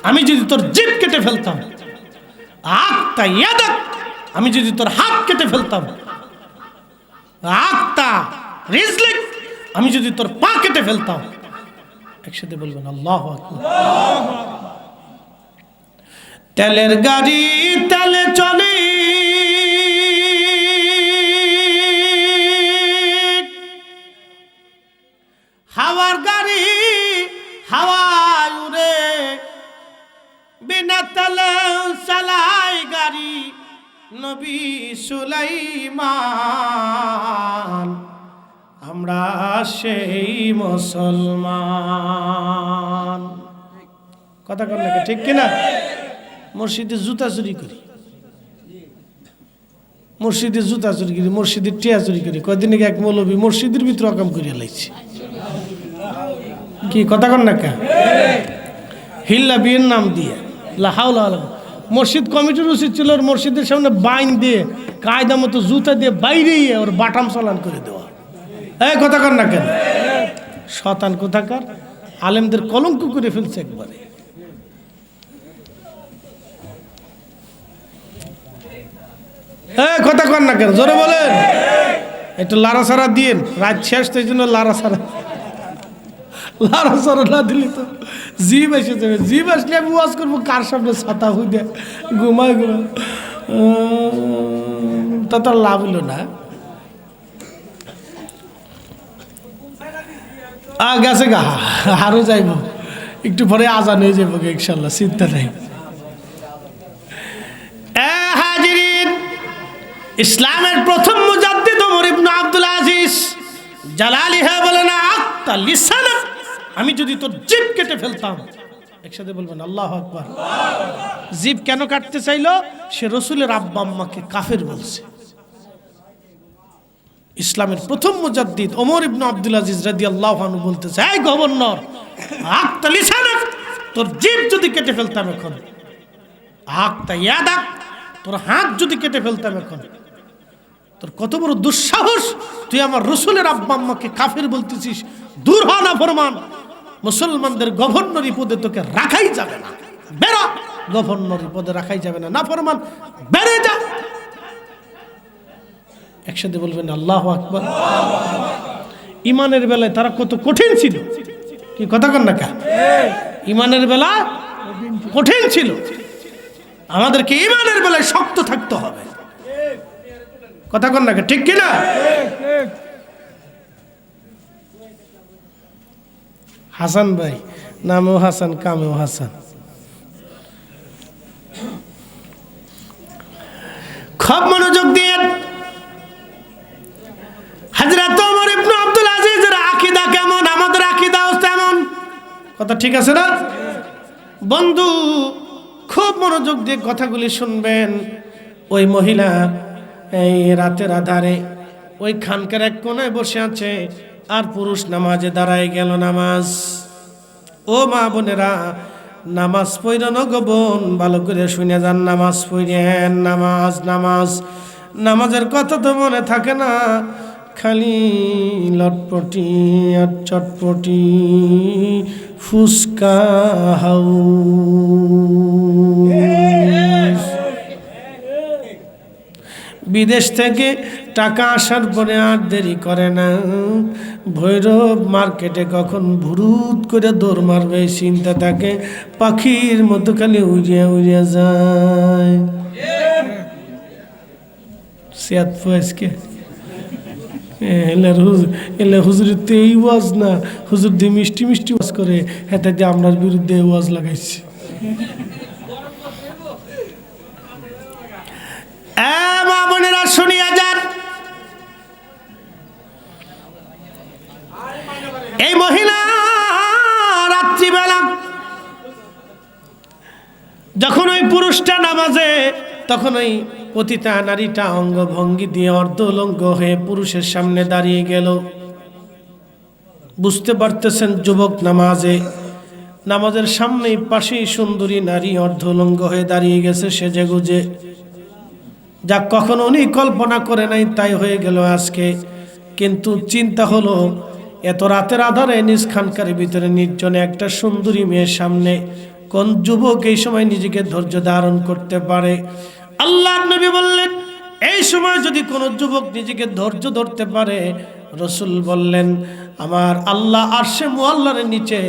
আমি যদি তোর জিভ কেটে ফেলতাম। আক্তা ইয়াদাক, আমি যদি তোর হাত কেটে ফেলতাম। আক্তা রিজলিক, আমি যদি তোর পা কেটে ফেলতাম। একসাথে বলবেন আল্লাহু আকবার। তেলের গাড়ি তেলে চলে, হাওয়ার গাড়ি হাওয়ায় উড়ে, বিনা তেলে চালায় গাড়ি নবী সুলাইমান, আমরা সেই মুসলমান। কথা কর নাকি, ঠিক কিনা? মসজিদে জুতা চুরি করি, মসজিদে জুতা চুরি করি, মসজিদের টিয়া চুরি করি। কদিন আগে এক মৌলবী মসজিদের ভিতরে অকাম করিয়া লাইছে। কি কথা কর না কা? হিল্লা বিয়ের নাম দিয়ে লাহাউলা। মসজিদ কমিটির উচিত ছিল ওর মসজিদের সামনে বাইন দিয়ে কায়দা মতো জুতা দিয়ে বাইরে ওর বাটাম চালান করে দেওয়া। এই কথা কর না কেন? শতান কোথাকার, আলেমদের কলঙ্ক করে ফেলছে একবারে। কথা কর না কেন, জোরে বলেন। একটু লাড়াছাড়া দিন, রাত শেষ, তাই জন্য লাড়াছাড়া না দিলি তো জিভ এসে যাবে। জিভ আসলে আমি ওয়াজ করবো কার সামনে? ছাতা হুইদে ঘুমায় ঘুমায়, তা তো লাভ হলো না। গেছে গা, আরো যাইব, একটু পরে আজান হয়ে যাবো ইনশাল্লাহ, চিন্তা নাই। ইসলামের প্রথম মুজাদ্দিদ ওমর ইবনে আব্দুল আজিজ জালালি হ্যাঁ বলে না, আক্তা লিসানা, আমি যদি তোর জিভ কেটে ফেলতাম। একসাথে বলবেন আল্লাহু আকবার। জিভ কেন কাটতে চাইলো? সে রসুলের আব্বা আম্মাকে কাফের বলছে। ইসলামের প্রথম মুজাদ্দিদ ওমর ইবনে আব্দুল আজিজ রাদিয়াল্লাহু আনহু বলতেছে, এই গভর্নর, আক্তা লিসানা, তোর জিভ যদি কেটে ফেলতাম এখন। আক্তা ইয়াদাক, তোর হাত যদি কেটে ফেলতাম এখন। তোর কত বড় দুঃসাহস, তুই আমার রসুলের আব্বা আম্মাকে কাফের বলতেছিস? দূর হ না ফরমান, মুসলমানদের গভর্নরি পদে তোকে রাখাই যাবে না, বেরো। গভর্নরি পদে রাখাই যাবে না, না ফরমান, বেড়ে যা। একসাথে বলবেন আল্লাহু আকবার। ইমানের বেলায় তারা কত কঠিন ছিল, কি কথা কন না কা? ইমানের বেলা কঠিন ছিল। আমাদেরকে ইমানের বেলায় শক্ত থাকতে হবে, কথা কন না, ঠিক কিনা? হাসান ভাই, নামেও হাসান, কামেও হাসান। খুব মনোযোগ দিয়ে হযরত ওমর ইবনে আব্দুল আজিজের আকীদা কেমন, আমাদের আকীদাও তেমন। কথা ঠিক আছে না বন্ধু? খুব মনোযোগ দিয়ে কথাগুলি শুনবেন। ওই মহিলা এই রাতের আধারে ওই খানকার এক কোণায় বসে আছে, আর পুরুষ নামাজে দাঁড়ায় গেল। নামাজ, ও মা বোনেরা, নামাজ পড়েন গো বোন, ভালো করে শুনে যান। নামাজ পড়েন, নামাজ নামাজ। নামাজের কথা তো মনে থাকে না, খালি লটপটি আর চটপটি, ফুসকা হাউ। বিদেশ থেকে টাকা আসার পরে আর দেরি করে না, ভৈরব মার্কেটে কখন ভুরুত করে দৌড় মারবে চিন্তা থাকে, পাখির মতো খালি উড়িয়া উড়িয়া যায়। সিয়াত ফয়েজকে এলে হুজুরের তো এই ওয়াজ না, হুজুর দিয়ে মিষ্টি মিষ্টি ওয়াজ করে, হেতে দিয়ে আমরার বিরুদ্ধে ওয়াজ লাগাইছে। মা বোনেরা শুনিয়া যান, এই মহিলা রাত্রিবেলা যখন ওই পুরুষটা নামাজে, তখন ওই পতিতা নারীটা অঙ্গভঙ্গি দিয়ে অর্ধলঙ্গ হয়ে পুরুষের সামনে দাঁড়িয়ে গেল। বুঝতে পারতেছেন যুবক নামাজের সামনেই পাশেই সুন্দরী নারী অর্ধলঙ্গ হয়ে দাঁড়িয়ে গেছে সেজে গুজে। যা কখনো উনি কল্পনা করে নাই তাই হয়ে গেল আজকে। কিন্তু চিন্তা হলো, এত রাতের আধারে নিজ খানকারের ভিতরে নির্জনে একটা সুন্দরী মেয়ের সামনে কোন যুবক এই সময় নিজেকে ধৈর্য ধারণ করতে পারে? আল্লাহর নবী বললেন, এই সময় যদি কোনো যুবক নিজেকে ধৈর্য ধরতে পারে, রসুল বললেন আমার আল্লাহ আরশে মুআল্লার নিচে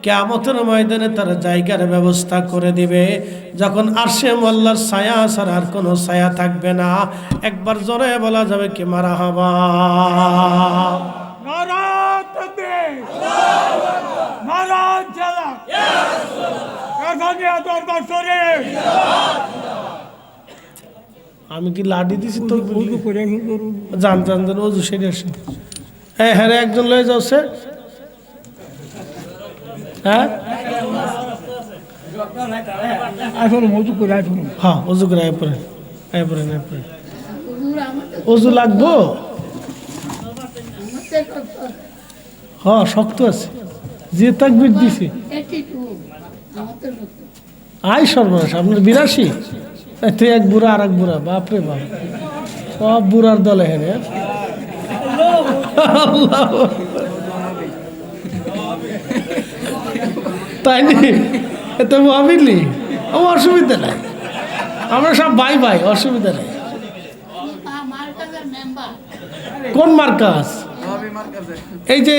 কিয়ামতের ময়দানে তার জায়গার ব্যবস্থা করে দিবে, যখন আরশে মুআল্লার ছায়া ছাড়া আর কোনো ছায়া থাকবে না। একবার জোরে বলা যাবে কি মারহাবা? নারা তাকবীর, নারা জালাল, কাফানিয়া দরবার শরীফ। আমি কি লাডি দিছি তো? উযু করে হুজুর জান ওযু সেরে আসে। হ্যাঁ হ্যাঁ, একজন লয়ে যাচ্ছে। হ্যাঁ আসলে উযু করে আসুন। হ্যাঁ, ওযু করে পরে ওযু লাগবো। হ্যাঁ, শক্ত আছে যে তাকবীর দিছি। আই সর্বনাশ, আপনার 82? তুই এক বুড়া আর এক বুড়া, বাপরে বাপ, সব বুড়ার দলে হেন। তাই নি? এত ভাবিলি ও, অসুবিধা নাই, আমরা সব ভাই ভাই, অসুবিধা নেই। কোন মার্কাজ? এই যে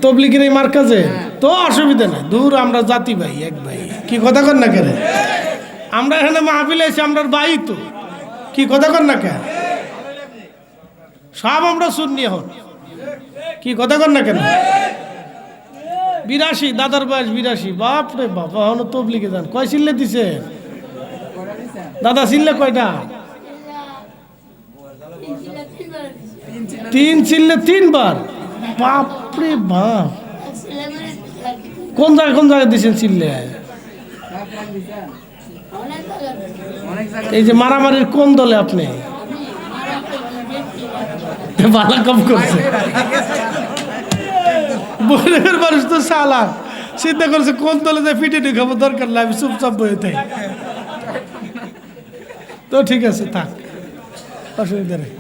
তবলিগের এই মার্কাজে তো অসুবিধা নেই, দূর আমরা জাতি ভাই, এক ভাই। কি কথা কর না কেন? আমরা এখানে মাহফিলে এসে আমরা ভাই তো, কি কথা কর না কেন? সব আমরা সুন্নি হন, কি কথা কর না কেন? 82, দাদার বয়স 82। বাপ রে বাপ, এখনো তবলিগে যান। কয় চিল্লে দিছে দাদা? চিল্লে কয়টা? 3 চিল্লে 3 বার। বাপ রে বাপ, কোন জায়গায় দিছেন চিল্লে? এই যে মারামারির কোন দলে আপনি? বালা কম করছে, বইয়ের মানুষ তো চালাক, চিন্তা করছে কোন দলে যায় ফিটে খাবো, দরকার নাই, আমি চুপচাপ বয়ে থাকি। তো ঠিক আছে, থাক, অসুবিধা নেই।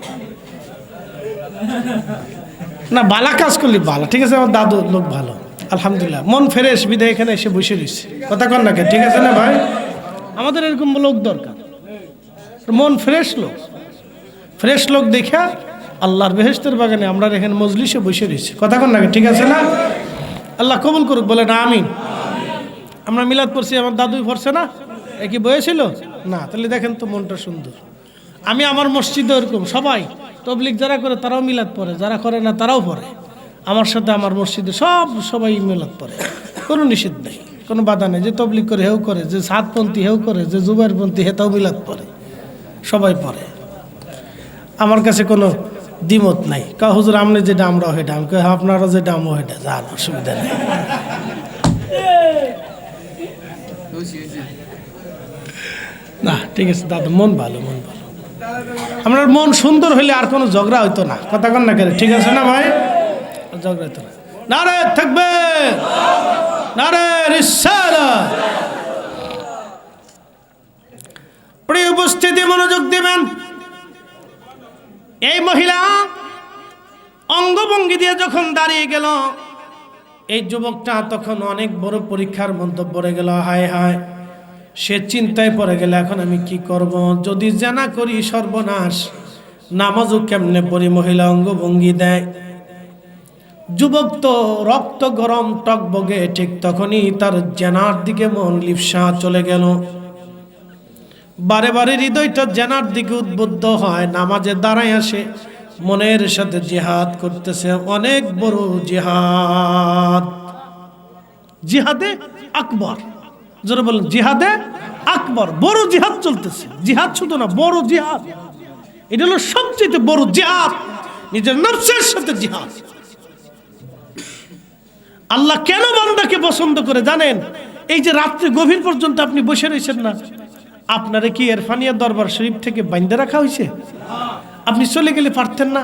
না, বালা কাজ করলি বালা, ঠিক আছে। আমার দাদু লোক ভালো, আলহামদুলিল্লাহ, মন ফ্রেশ বিদায় এখানে এসে বসে রয়েছে। কথা কন না, ঠিক আছে না ভাই? আমাদের এরকম লোক দরকার, মন ফ্রেশ লোক দেখা আল্লাহর বেহেশতের বাগানে আমরা এখানে মজলিসে বসে রয়েছি। কথা কন না, ঠিক আছে না? আল্লাহ কবুল করুক, বলে না আমিন। আমরা মিলাদ পড়ছি, আমার দাদুই পড়ছে না, একই বয়েছিল না? তাহলে দেখেন তো মনটা সুন্দর। আমি আমার মসজিদে এরকম সবাই তবলিগ যারা করে তারাও মিলাদ পড়ে, যারা করে না তারাও পড়ে। আমার সাথে আমার মসজিদে সবাই মিলাদ পড়ে, কোনো নিষেধ নেই, কোনো বাধা নেই। যে তবলিগ করে হেউ করে, যে সাতপন্থী হেউ করে, যে জুবাইরপন্থী হেতাও মিলাদ পড়ে, সবাই পড়ে। আমার কাছে কোনো দ্বিমত নাই। কা হুজুর আপনি যেটা আমরাও হেঁটে, আমি কই আপনারা যেটা আমরাও হেঁটে যান, অসুবিধা নেই। না, ঠিক আছে দাদা, মন ভালো। আপনার মন সুন্দর হইলে আর কোনো ঝগড়া হইতো না। কথা কন না কেন, ঠিক আছে না ভাই? ঝগড়া হইতো না। নারে থাকবে, নারে রিসালাত। প্রিয় উপস্থিতি, মনোযোগ দিবেন। এই মহিলা অঙ্গভঙ্গি দিয়ে যখন দাঁড়িয়ে গেল, এই যুবকটা তখন অনেক বড় পরীক্ষার মধ্যে পড়ে গেল। হায় হায়, সে চিন্তায় পড়ে গেল, এখন আমি কি করব? যদি জানা করি সর্বনাশ, নামাজও কেমনে পড়ি? মহিলা অঙ্গভঙ্গি দেয়। যুবক তো রক্ত গরম টকবগে, ঠিক তখনই তার জেনার দিকে মন লিপ্সা চলে গেল। বারে বারে হৃদয়টা জেনার দিকে উদ্বুদ্ধ হয়। নামাজে দাঁড়ায় আসে, মনের সাথে জিহাদ করতেছে, অনেক বড় জিহাদে আকবর। যারা বলেন জিহাদে আকবর, বড় জিহাদ চলতেছে। জিহাদ শুধু না, বড় জিহাদ, এটা হলো সবচেয়ে বড় জিহাদ, নিজের নফসের সাথে জিহাদ। আল্লাহ কেন বান্দাকে পছন্দ করে জানেন? এই যে রাত্রে গভীর পর্যন্ত আপনি বসে রয়েছেন না, আপনারে কি এরফানিয়া দরবার শরীফ থেকে বাইন্দা রাখা হয়েছে? আপনি চলে গেলে পারতেন না?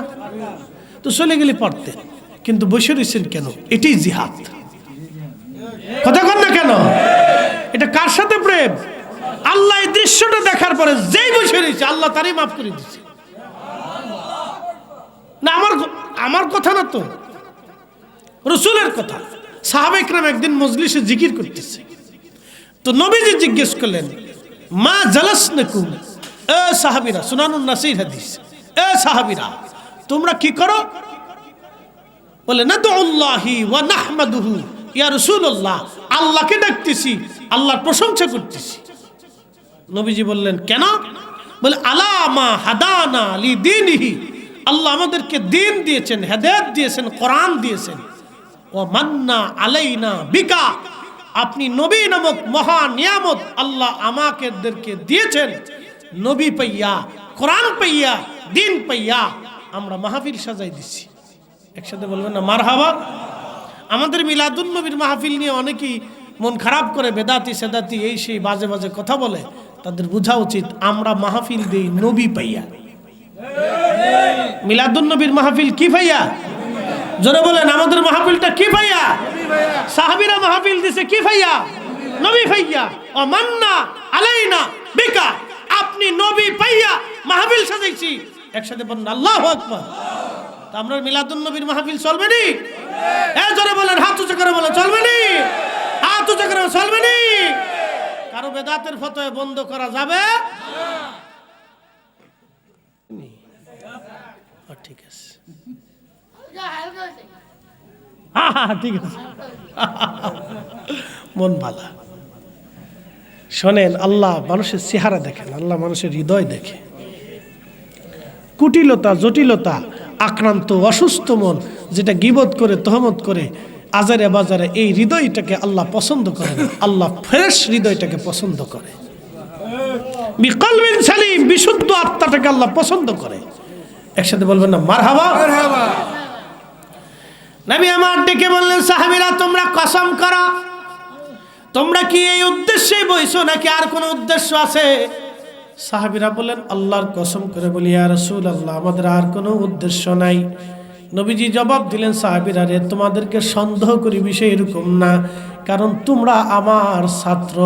তো চলে গেলে পারতেন, কিন্তু বসে রয়েছেন কেন? এটাই জিহাদ। কথা কন না কেন? এটা কার সাথে প্রেম? আল্লাহ এই দৃশ্যটা দেখার পরে যেই বসে রয়েছে আল্লাহ তারই মাফ করে দিচ্ছে। না আমার কথা না তো, রসুলের কথা। সাহাবা ইকরাম একদিন মজলিসে জিকির করতেছে, তো নবীজি জিজ্ঞেস করলেন, মা জালাসনাকুম, এ সাহাবীরা, সুনানুন নাসির হাদিস, এ সাহাবীরা তোমরা কি করো? বলে নাদউল্লাহি ওয়া নাহমাদুহু, ইয়া রাসূলুল্লাহ আল্লাহকে ডাকতেছি, আল্লাহর প্রশংসা করতেছি। নবীজি বললেন কেন? বলে আলা মা হাদানা লিদীনিহি, আল্লাহ আমাদেরকে দ্বীন দিয়েছেন, হেদায়েত দিয়েছেন, কোরআন দিয়েছেন। ও মান্না আলাইনা বিকা, আপনি নবী নামক মহা নিয়ামত আল্লাহ আমাদেরকে দিয়েছেন। নবী পাইয়া, কোরআন পাইয়া, দ্বীন পাইয়া আমরা মাহফিল সাজাই দিছি। একসাথে বলবেন না মারহাবা? আমাদের মিলাদুন নবীর মাহফিল নিয়ে অনেকেই মন খারাপ করে, বেদাতি সেদাতি এই সেই বাজে বাজে কথা বলে। তাদের বোঝা উচিত আমরা মাহফিল দেই নবী পাইয়া। মিলাদুন নবীর মাহফিল কি পাইয়া? জোরে বলেন, আমাদের মাহফিলটা কি পাইয়া? সাহাবীরা মাহফিল দিছে কি পাইয়া? নবী পাইয়া। ও মান্না আলাইনা বিকা, আপনি নবী পাইয়া মাহফিল সাজাইছি। একসাথে বলেন আল্লাহু আকবার। তা আমরা মিলাদুন নবীর মাহফিল চলবে নি? জোরে বলেন, হাত উঁচু করে বলেন চলবে নি? হাত উঁচু করে চলবে নি? কারো বেদাতের ফতোয়া বন্ধ করা যাবে? ঠিক আছে, ঠিক আছে, মন ভালা। শোনেন, আল্লাহ মানুষের চেহারা দেখেন, আল্লাহ মানুষের হৃদয় দেখে। কুটিলতা, জটিলতা, আক্রান্ত অসুস্থ মন, যেটা গীবত করে, তহমত করে, আজারে বাজারে, এই হৃদয়টাকে আল্লাহ পছন্দ করে না। আল্লাহ ফ্রেশ হৃদয়টাকে পছন্দ করে। বিকলবিন সালিম, বিশুদ্ধ আত্মাটাকে আল্লাহ পছন্দ করে। একসাথে বলবেন না মারহাবা? নবী আমার ডেকে বললেন, সাহাবীরা তোমরা কসম করো, তোমরা কি এই উদ্দেশ্যে বইছো নাকি আর কোনো উদ্দেশ্য আছে? সাহাবীরা বললেন, আল্লাহর কসম করে বলি ইয়া রাসূলুল্লাহ, আমাদের আর কোনো উদ্দেশ্য নাই। নবীজি জবাব দিলেন, সাহাবীরা রে, তোমাদেরকে সন্দেহ করি বিষয় এরকম না, কারণ তোমরা আমার ছাত্র,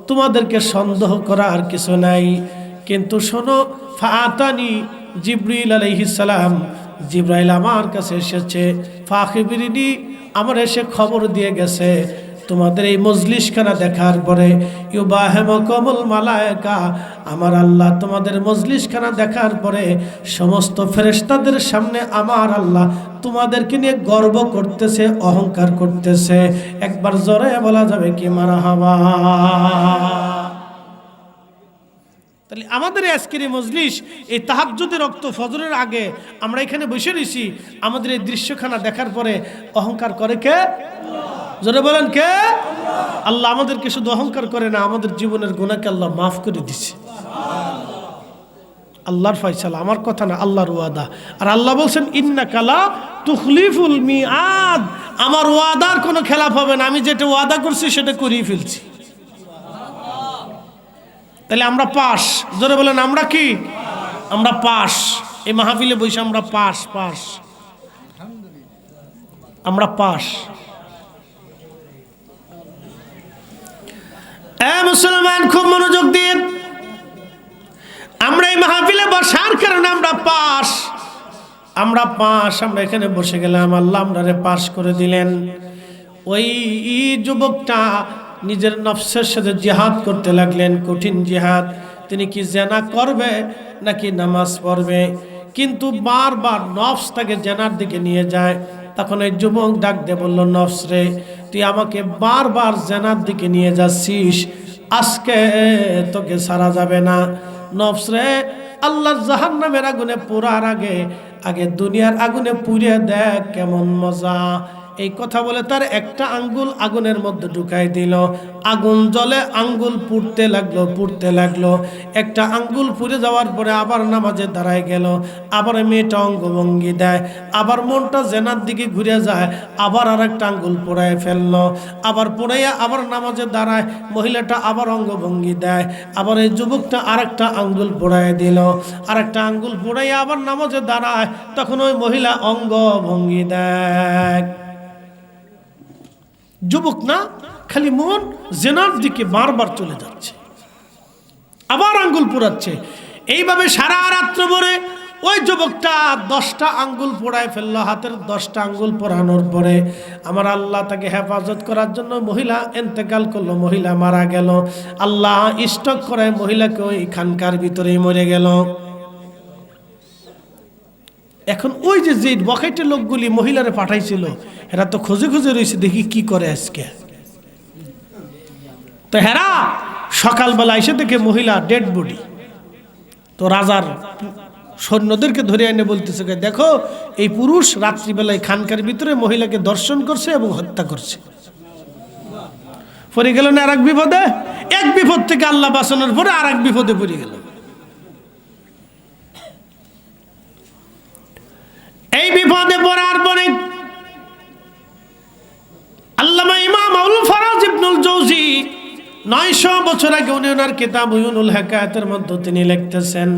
তোমাদেরকে সন্দেহ করার কিছু নাই। কিন্তু শোনো, ফাতানি জিবরিল আলাইহিস সালাম, জিবরাইল আমার কাছে এসেছে, ফাখিবিরিনি, আমার এসে খবর দিয়ে গেছে তোমাদের এই মজলিসখানা দেখার পরে, ইউবাহিমুকুমুল মালায়েকা, আমার আল্লাহ তোমাদের মজলিসখানা দেখার পরে সমস্ত ফেরেশতাদের সামনে আমার আল্লাহ তোমাদেরকে নিয়ে গর্ব করতেছে, অহংকার করতেছে। একবার জোরে বলা যাবে কি মারহাবা? তাহলে আমাদের আজকের এই মজলিস, এই তাহাজ্জুদের রক্ত ফজরের আগে আমরা এখানে বসে রয়েছি, আমাদের এই দৃশ্যখানা দেখার পরে অহংকার করে কে? জোরে বলেন কে? আল্লাহ আমাদেরকে শুধু অহংকার করে না, আমাদের জীবনের গুনাহকে আল্লাহ মাফ করে দিছে। আল্লাহর ফয়সালা, আমার কথা না, আল্লাহর ওয়াদা। আর আল্লাহ বলছেন, ইন্নাকা লা তুখলিফুল মিআদ, আমার ওয়াদার কোনো খেলাফ হবে না, আমি যেটা ওয়াদা করছি সেটা করেই ফেলছি। তাহলে আমরা পাস। জোরে বলেন আমরা কি? আমরা পাস। এই মাহফিলে বসে আমরা পাস, পাস, আমরা পাস। মুসলমান খুব মনোযোগ দিন, আমরা এই মাহফিলে বসার কারণে আমরা পাস, আমরা পাস। আমরা এখানে বসে গেলাম, আল্লাহ আমরারে পাস করে দিলেন। ওই যুবকটা নিজের নফসের সাথে জিহাদ করতে লাগলেন, কঠিন জিহাদ। তিনি কি জেনা করবে নাকি নামাজ পড়বে, কিন্তু বারবার নফস তাকে জেনার দিকে নিয়ে যায়। তখন এই যুবক ডাক দিয়ে বলল, নফস রে, তুই আমাকে বারবার জেনার দিকে নিয়ে যাচ্ছিস, আজকে তোকে ছাড়া যাবে না। নফস রে, আল্লাহর জাহান্নামের আগুনে পোড়ার আগে আগে দুনিয়ার আগুনে পুড়িয়ে দেখ কেমন মজা। এই কথা বলে তার একটা আঙ্গুল আগুনের মধ্যে ঢুকাই দিল। আগুন জ্বলে আঙ্গুল পুড়তে লাগলো। একটা আঙ্গুল পুড়ে যাওয়ার পরে আবার নামাজে দাঁড়ায় গেল। আবার মেয়েটা অঙ্গভঙ্গি দেয়, আবার মনটা জেনার দিকে ঘুরে যায়, আবার আর একটা আঙ্গুল পোড়ায় ফেললো। আবার পোড়াইয়া আবার নামাজে দাঁড়ায়, মহিলাটা আবার অঙ্গভঙ্গি দেয়, আবার এই যুবকটা আর একটা আঙ্গুল পোড়ায় দিল। আর একটা আঙ্গুল পোড়াইয়া আবার নামাজে দাঁড়ায়, তখন ওই মহিলা অঙ্গভঙ্গি দেয়। যুবক না, খালি মন জেনার দিকে বারবার চলে যাচ্ছে, আবার আঙ্গুল পোড়াচ্ছে। এইভাবে সারা রাত্র ভরে ওই যুবকটা 10টা আঙ্গুল পোড়ায় ফেললো। হাতের 10টা আঙ্গুল পোড়ানোর পরে আমার আল্লাহ তাকে হেফাজত করার জন্য মহিলা ইন্তেকাল করলো, মহিলা মারা গেল। আল্লাহ স্টক করে মহিলাকে ওই খানকার ভিতরেই মরে গেল। এখন ওই যে বখাইটে লোকগুলি মহিলারে পাঠাইছিল, এরা তো খোঁজে খোঁজে রয়েছে, দেখি কি করে আজকে। তো হেরা সকালবেলা এসে দেখে মহিলা ডেড বডি। তো রাজার সৈন্যদেরকে ধরে এনে বলতেছে, দেখো এই পুরুষ রাত্রিবেলায় খানকার ভিতরে মহিলাকে দর্শন করছে এবং হত্যা করছে। পড়ে গেল না আর এক বিপদে। এক বিপদ থেকে আল্লাহ বাঁচানোর পরে আর এক বিপদে পড়ে গেল। এই বিপদে পড়ার পরে আল্লামা ইমাম আবুল ফরাজ ইবনুল জৌজি 900 বছর আগে উনি ওনার কিতাব উয়ুনুল হিকায়াতের মধ্যে তিনি লিখতেছেন,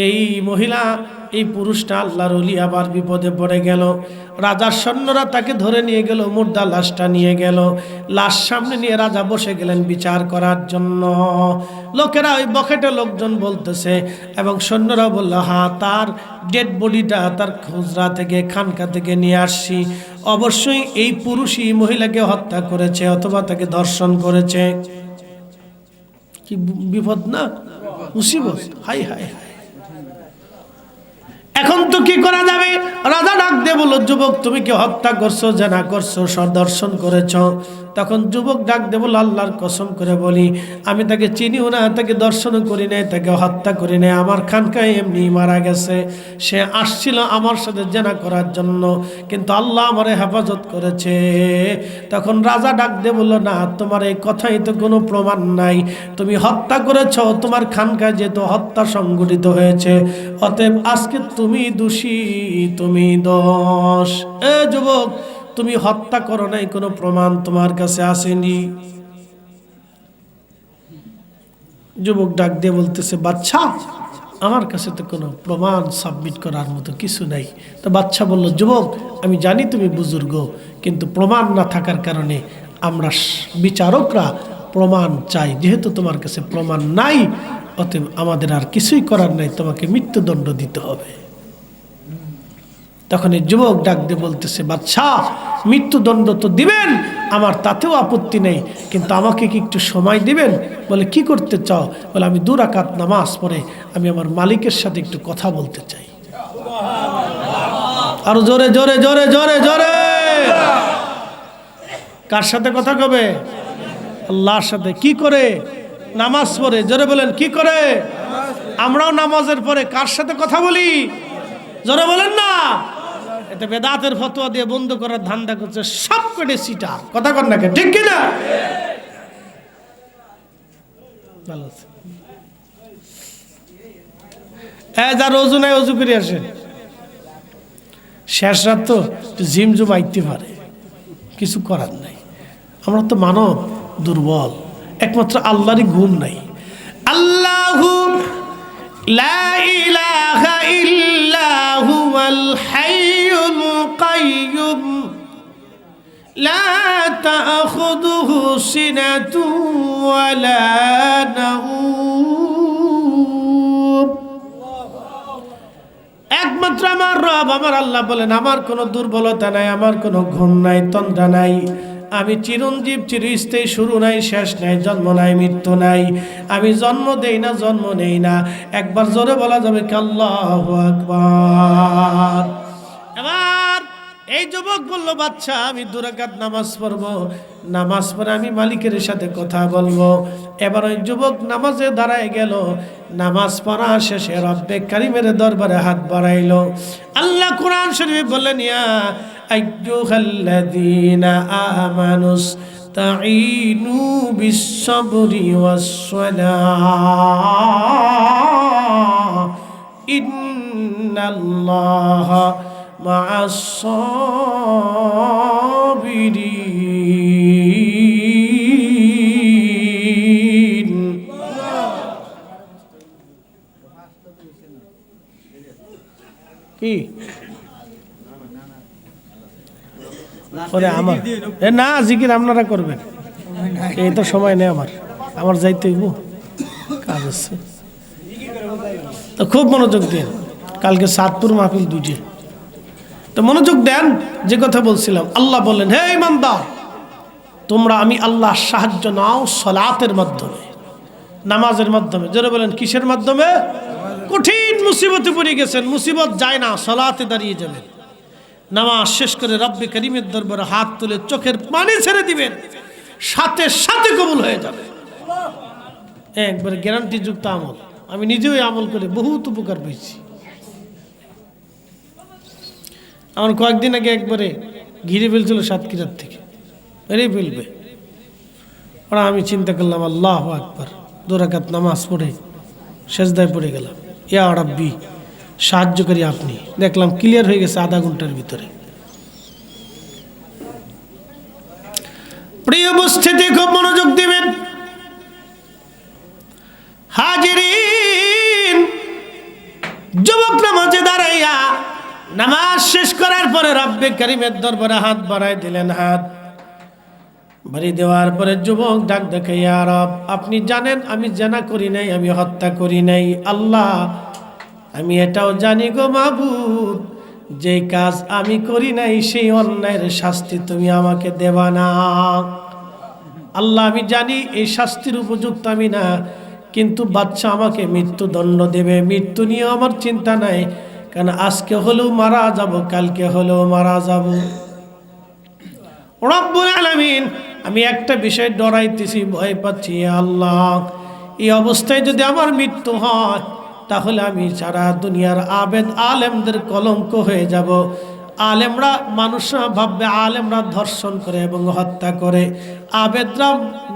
এই মহিলা, এই পুরুষটা আল্লাহর ওলি আবার বিপদে পড়ে গেল। রাজার সৈন্যরা তাকে ধরে নিয়ে গেল, মুর্দা লাশটা নিয়ে গেল। লাশ সামনে নিয়ে রাজা বসে গেলেন বিচার করার জন্য। লোকেরা, ওই বকেটে লোকজন বলতেছে এবং সৈন্যরা বলল, হ্যাঁ, তার ডেড বডিটা তার খুজরা থেকে, খানকা থেকে নিয়ে আসছি। অবশ্যই এই পুরুষই মহিলাকে হত্যা করেছে অথবা তাকে ধর্ষণ করেছে। কি বিপদ না, মুসিবত! High high high. এখন তো কি করা যাবে? রাজা ডাক দিয়ে বলল, যুবক, তুমি কি হত্যা করছো, জেনা করছো, সদর্শন করেছ? তখন যুবক ডাক দিয়ে বলল, আল্লাহর কসম করে বলি, আমি তাকে চিনিও না, তাকে দর্শনও করি নাই, তাকে হত্যা করি নাই। আমার খানকায় এমনি মারা গেছে। সে আসছিল আমার সাথে জেনা করার জন্য, কিন্তু আল্লাহ আমারে হেফাজত করেছে। তখন রাজা ডাক দিয়ে বলল, না, তোমার এই কথাই তো কোনো প্রমাণ নাই। তুমি হত্যা করেছ, তোমার খানকায় যেহেতু হত্যা সংঘটিত হয়েছে, অতএব আজকে তুমি দোষী, তুমি দোষ। এ যুবক, তুমি হত্যা করো নাই, কোনো প্রমাণ তোমার কাছে আসেনি। যুবক ডাক দিয়ে বলতেছে, বাচ্চা, আমার কাছে তো কোনো প্রমাণ সাবমিট করার মতো কিছু নাই। তো বাচ্চা বলল, যুবক, আমি জানি তুমি বুজুর্গ, কিন্তু প্রমাণ না থাকার কারণে আমরা বিচারকরা প্রমাণ চাই। যেহেতু তোমার কাছে প্রমাণ নাই, অতএব আমাদের আর কিছুই করার নাই, তোমাকে মৃত্যুদণ্ড দিতে হবে। তখন এই যুবক ডাক দিয়ে বলতেছে, বাদশা, মৃত্যুদণ্ড তো দিবেন, আমার তাতেও আপত্তি নেই, কিন্তু আমাকে কি একটু সময় দিবেন? বলে, কি করতে চাও? বলে, আমি 2 রাকাত নামাজ পড়ে আমি আমার মালিকের সাথে একটু কথা বলতে চাই। আরো জোরে জোরে জোরে জোরে জোরে। কার সাথে কথা কবে? আল্লাহর সাথে। কি করে? নামাজ পড়ে। জোরে বলেন, কি করে? আমরাও নামাজের পরে কার সাথে কথা বলি? জোরে বলেন না। এটা বেদাতের ফতোয়া দিয়ে বন্ধ করার ধান্দা করছে সব কটে সিটার। কথা কর না, ঠিক কিনা? ভালো আছে। যার অজু নাই, অজু করে আসেন। শেষ রাত তো জিমজুম আইতে পারে, কিছু করার নাই। আমরা তো মানব, দুর্বল, একমাত্র আল্লাহরই গুণ নাই। আল্লাহু লা ইলাহা ইল্লা হুয়াল হাইয়ুল কাইয়্যুম লা তাখুযুহু সিনাতুন ওয়ালা নাওম। একমাত্র আমার রব, আমার আল্লাহ বলেন, আমার কোনো দুর্বলতা নাই, আমার কোনো ঘুম নাই, তন্দ্রা নাই। আমি চিরঞ্জীব, চিরস্থায়ী, শুরু নাই, শেষ নাই, জন্ম নাই, মৃত্যু নাই। আমি জন্ম দেই না, জন্ম নেই না। একবার জোরে বলা যাবে কি আল্লাহু আকবার। এবার এই যুবক বলল, বাচ্চা, আমি 2 রাকাত নামাজ পড়বো, নামাজ পড়ে আমি মালিকের সাথে কথা বলবো। এবার ওই যুবক নামাজে দাঁড়ায় গেল। নামাজ পড়া শেষে রব্বে কারিমের দরবারে হাত বাড়াইল। আল্লাহ কোরআন শরীফে বললেন, ইয়া আইয়ুহাল্লাযীনা আমানুস্তাঈনু বিস-সাবরি ওয়াস-সালাহ ইন্নাল্লাহা মা'আস-সাবিরিন। কি ওরে আমার না জিকির আপনারা করবেন, এই তো সময় নেই আমার যাইতে হইব, কাজ আছে। তো খুব মনোযোগ দিন, কালকে সাতপুর মাহফিল দুইটি, তো মনোযোগ দেন। যে কথা বলছিলাম, আল্লাহ বললেন, হে ইমানদার, তোমরা আমি আল্লাহ সাহায্য নাও সালাতের মাধ্যমে, নামাজের মাধ্যমে। যারা বলেন কিসের মাধ্যমে? কঠিন মুসিবতে পড়ে গেছেন, মুসিবত যায় না, সালাতে দাঁড়িয়ে যাবেন। নামাজ শেষ করে রব্বে করিমের দরবারে হাত তুলে চোখের পানি ছেড়ে দিবেন, সাথে সাথে কবুল হয়ে যাবে। একবারে গ্যারান্টি যুক্ত আমল। আমি নিজেও আমল করে বহুত উপকার পেয়েছি। আমার কয়েকদিন আগে একবারে ঘিরে ফেলছিল সাতক্ষীরার থেকে, মেরে ফেলবে ওরা। আমি চিন্তা করলাম, আল্লাহু আকবার, 2 রাকাত নামাজ পড়ে সেজদায় পড়ে গেলাম, ইয়া রাব্বি সাহায্যকারী আপনি। দেখলাম ক্লিয়ার হয়ে গেছে আধা ঘন্টার ভিতরে। প্রিয় উপস্থিতি, খুব মনোযোগ দিবেন। হাজিরিন, যুবক নামাজে দাঁড়াইয়া নামাজ শেষ করার পরে রব্বে করিমের দরবারে হাত বাড়াই দিলেন। হাত বাড়ি দেওয়ার পরে যুবক ডাক দেখে, ইয়া রব, আপনি জানেন আমি জেনা করি নাই, আমি হত্যা করি নাই। আল্লাহ, আমি এটাও জানি গো মাবুদ, যে কাজ আমি করি নাই সেই অন্যায়ের শাস্তি তুমি আমাকে দেবা না। আল্লাহ, আমি জানি এই শাস্তির উপযুক্ত আমি না, কিন্তু বাচ্চা আমাকে মৃত্যুদণ্ড দেবে। মৃত্যু নিয়ে আমার চিন্তা নাই, কারণ আজকে হলেও মারা যাব, কালকে হলেও মারা যাব। রব্বুল আলামিন, আমি একটা বিষয় ডরাইতেছি, ভয় পাচ্ছি। আল্লাহ, এই অবস্থায় যদি আমার মৃত্যু হয়, তাহলে আমি সারা দুনিয়ার আবেদ আলেমদের কলঙ্ক হয়ে যাব। আলেমরা, মানুষরা ভাববে আলেমরা ধর্ষণ করে এবং হত্যা করে, আবেদরা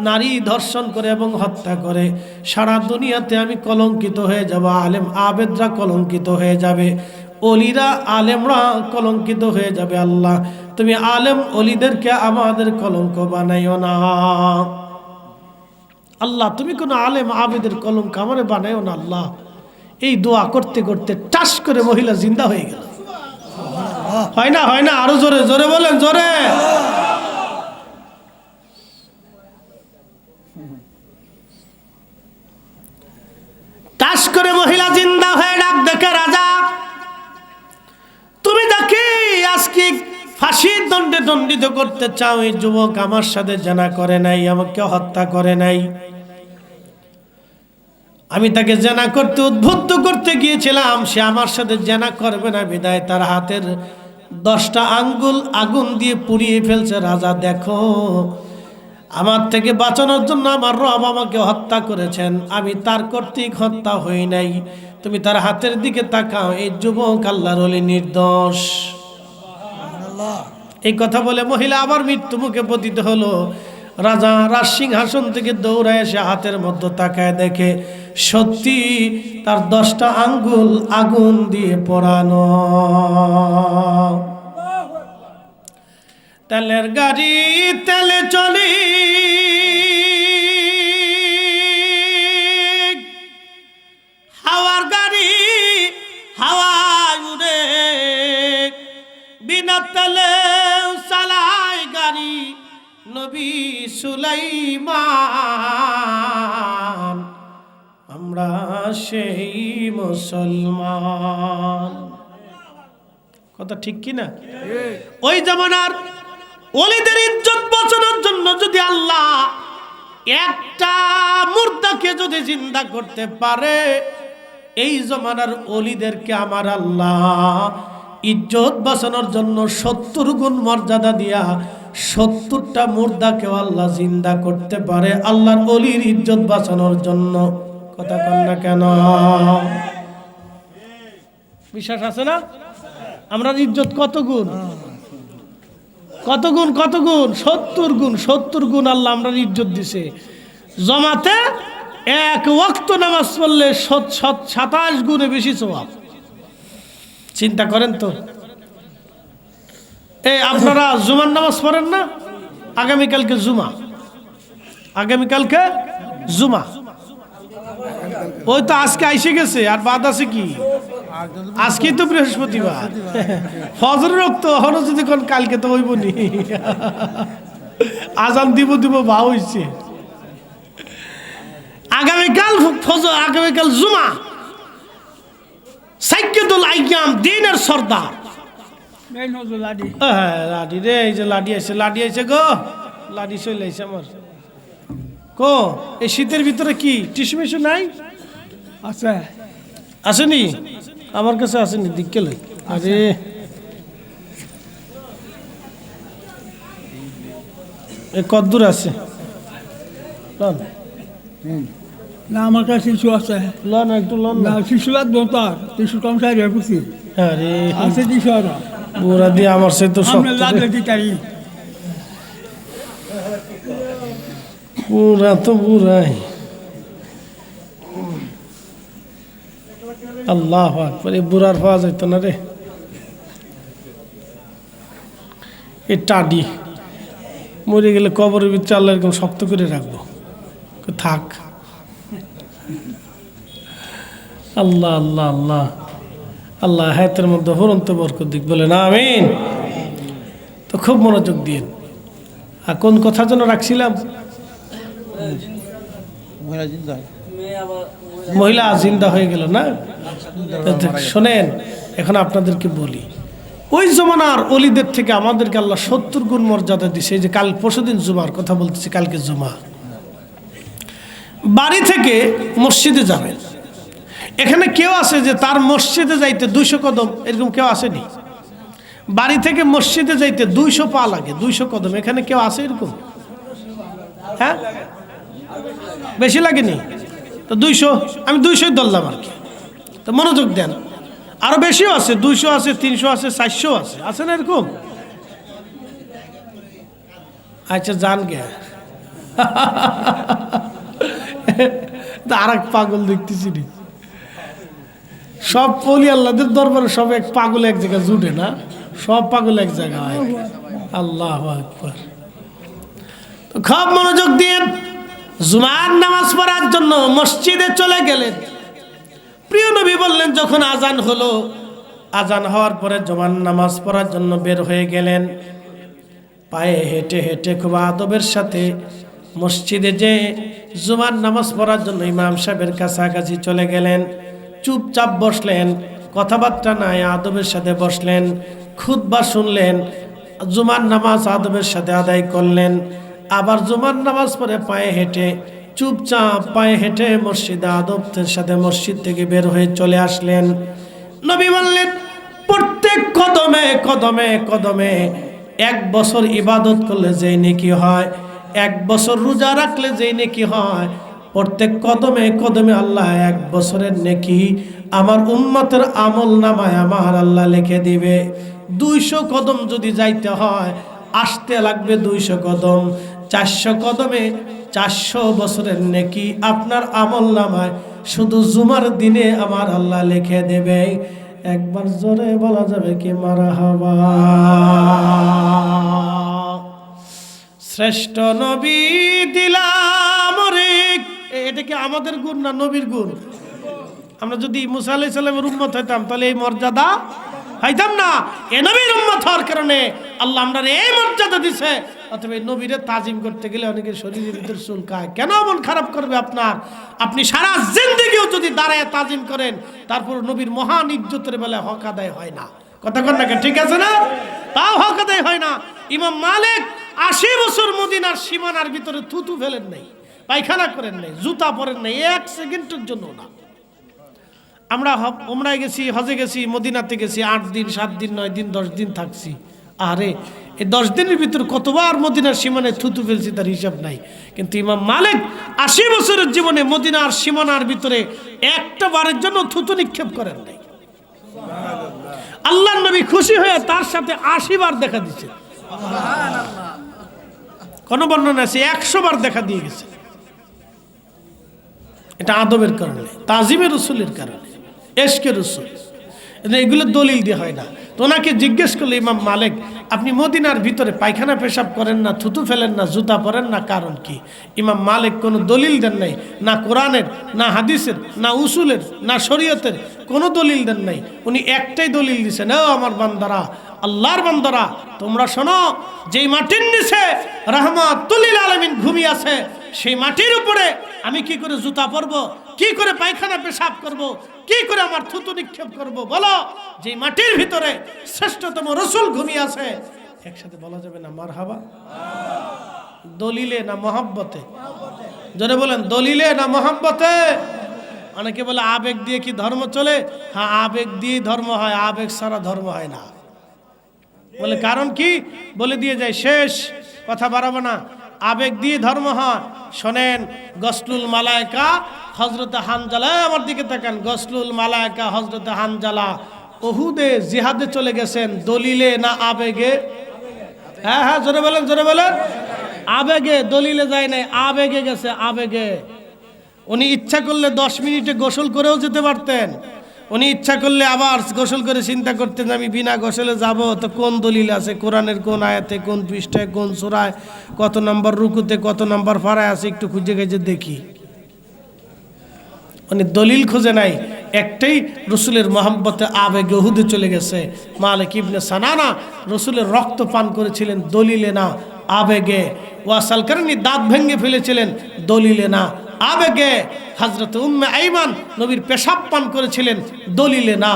নারী ধর্ষণ করে এবং হত্যা করে। সারা দুনিয়াতে আমি কলঙ্কিত হয়ে যাব, আলেম আবেদরা কলঙ্কিত হয়ে যাবে, অলিরা আলেমরা কলঙ্কিত হয়ে যাবে। আল্লাহ, তুমি আলেম অলিদেরকে আমাদের কলঙ্ক বানাইও না। আল্লাহ, তুমি কোনো আলেম আবেদের কলঙ্ক আমারে বানাইও না। আল্লাহ, এই দোয়া করতে করতে টাস করে মহিলা জিন্দা হয়ে গেল। হয় না? হয় না? আরো জোরে জোরে বলেন, জোরে। টাস করে মহিলা জিন্দা হয়ে ডাক দেখে, রাজা, তুমি দেখি আজকে ফাঁসির দণ্ডে দণ্ডিত করতে চাও। এই যুবক আমার সাথে জানা করে নাই, আমাকে হত্যা করে নাই, আমি তাকে জানা করতে উদ্বুদ্ধ করতে গিয়েছিলাম, সে আমার সাথে জানা করবে না বিদায় তার হাতের 10টা আঙ্গুল আগুন দিয়ে পুড়িয়ে ফেলছে। রাজা, দেখো, আমার থেকে বাঁচানোর জন্য আমার রব আমাকে হত্যা করেছেন, আমি তার কর্তৃক হত্যা হই নাই। তুমি তার হাতের দিকে তাকাও, এই যুবক আল্লাহর ওলি, নির্দোষ। এই কথা বলে মহিলা আবার মৃত্যু মুখে পতিত হলো। রাজা রাজসিংহাসন থেকে দৌড়ায় এসে হাতের মধ্যে তাকায়, দেখে সত্যি তার 10টা আঙ্গুল আগুন দিয়ে পোড়ানো। তেলের গাড়ি তেলে চলে, হাওয়ার গাড়ি হাওয়ায় উড়ে, বিনা তেলে চালায় গাড়ি নবী সুলাইমান। আমরা সেই মুসলমান। কথা ঠিক কি না? ওই জামানার ওলিদের ইজ্জত বাঁচানোর জন্য যদি আল্লাহ একটা মুর্দাকে যদি জিন্দা করতে পারে, এই জামানার ওলিদেরকে আমার আল্লাহ ইজ্জত বাঁচানোর জন্য 70 গুণ মর্যাদা দিয়া 70টা মুর্দাকেও আল্লাহ জিন্দা করতে পারে আল্লাহর ওলির ইজ্জত বাঁচানোর জন্য। কথা কন না কেন? বিশ্বাস আছে না? আমরা ইজ্জত কত গুণ? কত গুণ 70 গুণ আল্লাহ আমরা ইজ্জত দিছে। জমাতে এক ওয়াক্ত নামাজ পড়লে 27 গুণে বেশি সওয়াব। চিন্তা করেন তো। এই আপনারা জুমার নামাজ পড়েন না? আগামীকালকে জুমা। ওই তো আজকে আইসে গেছে, আর বাদ আছে কি? আজকে তো বৃহস্পতিবার, ফজরের রক্ত হলো যদি কোন কালকে তো হইব নি। আজান দিব ভা হইছে। আগামীকাল জুমা। সাইয়্যিদুল আইয়াম, দিনের সর্দার। লাডি রে, এই যে লাডি আইছে গো, লাডি চলে আইছে আমার। এই শীতের ভিতরে কি টিস্যু মিশু নাই? আসেনি আমার কাছে, আসেনি দিকলে। আরে কদ্দূর আছে? না আমার কাছে শিশু আছে। লন একটু লন না, শিশু দরকার, শিশু কম সাই রেখেছি। আরে আছে দিশো না বুড়া দিয়ে আমার সে তো সব পুরা তো বুড়াই। আল্লাহ আকবার, এই বুড়ার পাওয়া যেত না রে। এই টাডি মরে গেলে কবরের ভিতরে আল্লাহ এরকম শক্ত করে রাখবো, থাক। আল্লাহ আল্লাহ আল্লাহ আল্লাহ হায়াতের মধ্যে হরন্ত বরকত দিক, বলে না আমিন। তো খুব মনোযোগ দিন। আর কোন কথা যেন রাখছিলাম? মহিলা জিন্দা হয়ে গেল না? শোনেন, এখন আপনাদেরকে বলি, ওই জমানার অলিদের থেকে আমাদেরকে আল্লাহ 70 গুণ মর্যাদা দিছে। এই যে পরশুদিন জুমার কথা বলতেছি, কালকে জুমা। বাড়ি থেকে মসজিদে যাবেন, এখানে কেউ আছে যে তার মসজিদে যাইতে 200 কদম? এরকম কেউ আসেনি। বাড়ি থেকে মসজিদে যাইতে 200 পা লাগে, 200 কদম। এখানে কেউ আছে এরকম? হ্যাঁ, বেশি লাগেনি তো 200, আমি 200 ধরলাম আর কি। তো মনোযোগ দেন, আরো বেশিও আছে, 200 আছে, 300 আছে, 400 আছে, আছে না এরকম? আচ্ছা জান গে। আর এক পাগল দেখতেছি নি। সব পলি আল্লাহদের দরবারে সব এক পাগল এক জায়গায় জুটে না, সব পাগল এক জায়গায়। আল্লাহু আকবার। খুব মনোযোগ দিয়ে জুমার নামাজ পড়ার জন্য মসজিদে চলে গেলেন। প্রিয় নবী বললেন, যখন আজান হলো, আজান হওয়ার পরে জুমার নামাজ পড়ার জন্য বের হয়ে গেলেন। পায়ে হেঁটে হেঁটে খুব আদবের সাথে মসজিদে যে জুমার নামাজ পড়ার জন্য ইমাম সাহেবের কাছাকাছি চলে গেলেন। চুপচাপ বসলেন, কথাবার্তা নাই, আদবের সাথে বসলেন, খুতবা শুনলেন, জুমার নামাজ আদবের সাথে আদায় করলেন। আবার জুমার নামাজ পড়ে পায়ে হেঁটে, চুপচাপ পায়ে হেঁটে মসজিদে আদবের সাথে মসজিদ থেকে বের হয়ে চলে আসলেন। নবী বললেন, প্রত্যেক কদমে কদমে কদমে 1 বছর ইবাদত করলে যেই নেকি হয়, 1 বছর রোজা রাখলে যেই নেকি হয়, প্রত্যেক কদমে কদমে আল্লাহ 1 বছরের নেকি আমার উম্মতের আমল নামায় আমার আল্লাহ লিখে দিবে। 200 কদম যদি যাইতে হয়, আসতে লাগবে 200 কদম। 400 কদমে 400 বছরের নেকি আপনার আমল নামায় শুধু জুমার দিনে আমার আল্লাহ লিখে দেবে। একবার জোরে বলা যাবে কি মারহাবা। শ্রেষ্ঠ নবী দিলাম রে। এটা কি আমাদের গুণ না নবীর গুণ? আমরা যদি মুসা আলাইহিস সালামের উম্মত হইতাম তাহলে এই মর্যাদা হইতাম না। এ নবীর উম্মত হওয়ার কারণে আল্লাহ আমরা এই মর্যাদা দিছে। অথবা এই নবীরে তাজিম করতে গেলে অনেকের শরীরের ভিতর চুলকায়। কেন মন খারাপ করবে আপনার? আপনি সারা জিন্দেগিও যদি দাঁড়ায় তাজিম করেন, তারপর নবীর মহান ইজ্জতের বেলায় হক আদায় হয় না। কথা কন না, ঠিক আছে না? তাও হক আদায় হয় না। ইমাম মালিক 80 বছর মদিনার সীমানার ভিতরে থুতু ফেলেন নাই, পায়খানা করেন নাই, জুতা পরেন নাই, 1 সেকেন্ডের জন্য না। আমরা উমরায় গেছি, হজে গেছি, মদিনাতে গেছি, 8 দিন 7 দিন 9 দিন 10 দিন থাকছি। আরে এই 10 দিনের ভিতর কতবার মদিনার সীমানায় থুতু ফেলছি তার হিসাব নাই। কিন্তু ইমাম মালিক 80 বছরের জীবনে মদিনার সীমানার ভিতরে একটা বারের জন্য থুতু নিক্ষেপ করেন নাই। আল্লাহর নবী খুশি হয়ে তার সাথে 80 বার দেখা দিচ্ছে। কোন বর্ণনা আছে 100 বার দেখা দিয়ে গেছে। এটা আদবের কারণে, তাজিমে রসুলের কারণে, এশকে রসুল, এগুলো দলিল দিয়ে হয় না। তো ওনাকে জিজ্ঞেস করলো ইমাম মালিক, আপনি মদিনার ভিতরে পায়খানা পেশাব করেন না, থুতু ফেলেন না, জুতা পরেন না, কারণ কি? ইমাম মালিক কোনো দলিল দেন নাই, না কোরআনের, না হাদিসের, না উসুলের, না শরীয়তের কোনো দলিল দেন নাই। উনি একটাই দলিল দিছেন, ও আমার বান্দারা, আল্লাহর বান্দারা, তোমরা শোনো, যেই মাটির নিচে রাহমাতুল লিল আলামিন ঘুমিয়ে আছে, সেই মাটির উপরে আমি কি করে জুতা পরবো, কি করে পায়খানা পেশাব করব, কি করে আমার থুতু নিক্ষেপ করব? বলো, যে মাটির ভিতরে শ্রেষ্ঠতম রসুল ঘুমিয়ে আছে। একসাথে বলা যাবে না মারহাবা? দলিলে না মহব্বতে? জোরে বলেন, দলিলে না মহব্বতে? অনেকে বলে আবেগ দিয়ে কি ধর্ম চলে? হ্যাঁ, আবেগ দিয়ে ধর্ম হয়, আবেগ ছাড়া ধর্ম হয় না। বলে কারণ কি? বলে দিয়ে যায়, শেষ কথা বাড়াবো না। আবেগ দিয়ে ধর্ম হয়। শোনেন, গসলুল মালায়েকা হযরত হানজালা, আমার দিকে তাকান, গসলুল মালায়েকা হযরত হানজালা উহুদে জিহাদে চলে গেছেন, দলিলে না আবেগে? হ্যাঁ হ্যাঁ, জোরে বলেন, জোরে বলেন। আবেগে, দলিলে যায় নাই, আবেগে গেছে, আবেগে। উনি ইচ্ছা করলে 10 মিনিটে গোসল করেও যেতে পারতেন। উনি ইচ্ছা করলে আবার গোসল করে চিন্তা করতেন, আমি বিনা গোসলে যাব, তো কোন দলিল আছে, কোরআনের কোন আয়াতে, কোন পৃষ্ঠায়, কোন সূরায়, কত নম্বর রুকুতে, কত নম্বর ফারায় আছে, একটু খুঁজে খুঁজে দেখি। উনি দলিল খুঁজে নাই, একটাই রসুলের মহব্বতে আবেগে উহুদে চলে গেছে। মালিক ইবনে সানানা রসুলের রক্ত পান করেছিলেন, দলিলে না আবেগে। ওয়াসাল কারণী দাঁত ভেঙে ফেলেছিলেন, দলিলে না আবেগে। হযরত উম্মে আইমান নবীর পেশাব পান করেছিলেন, দলিলে না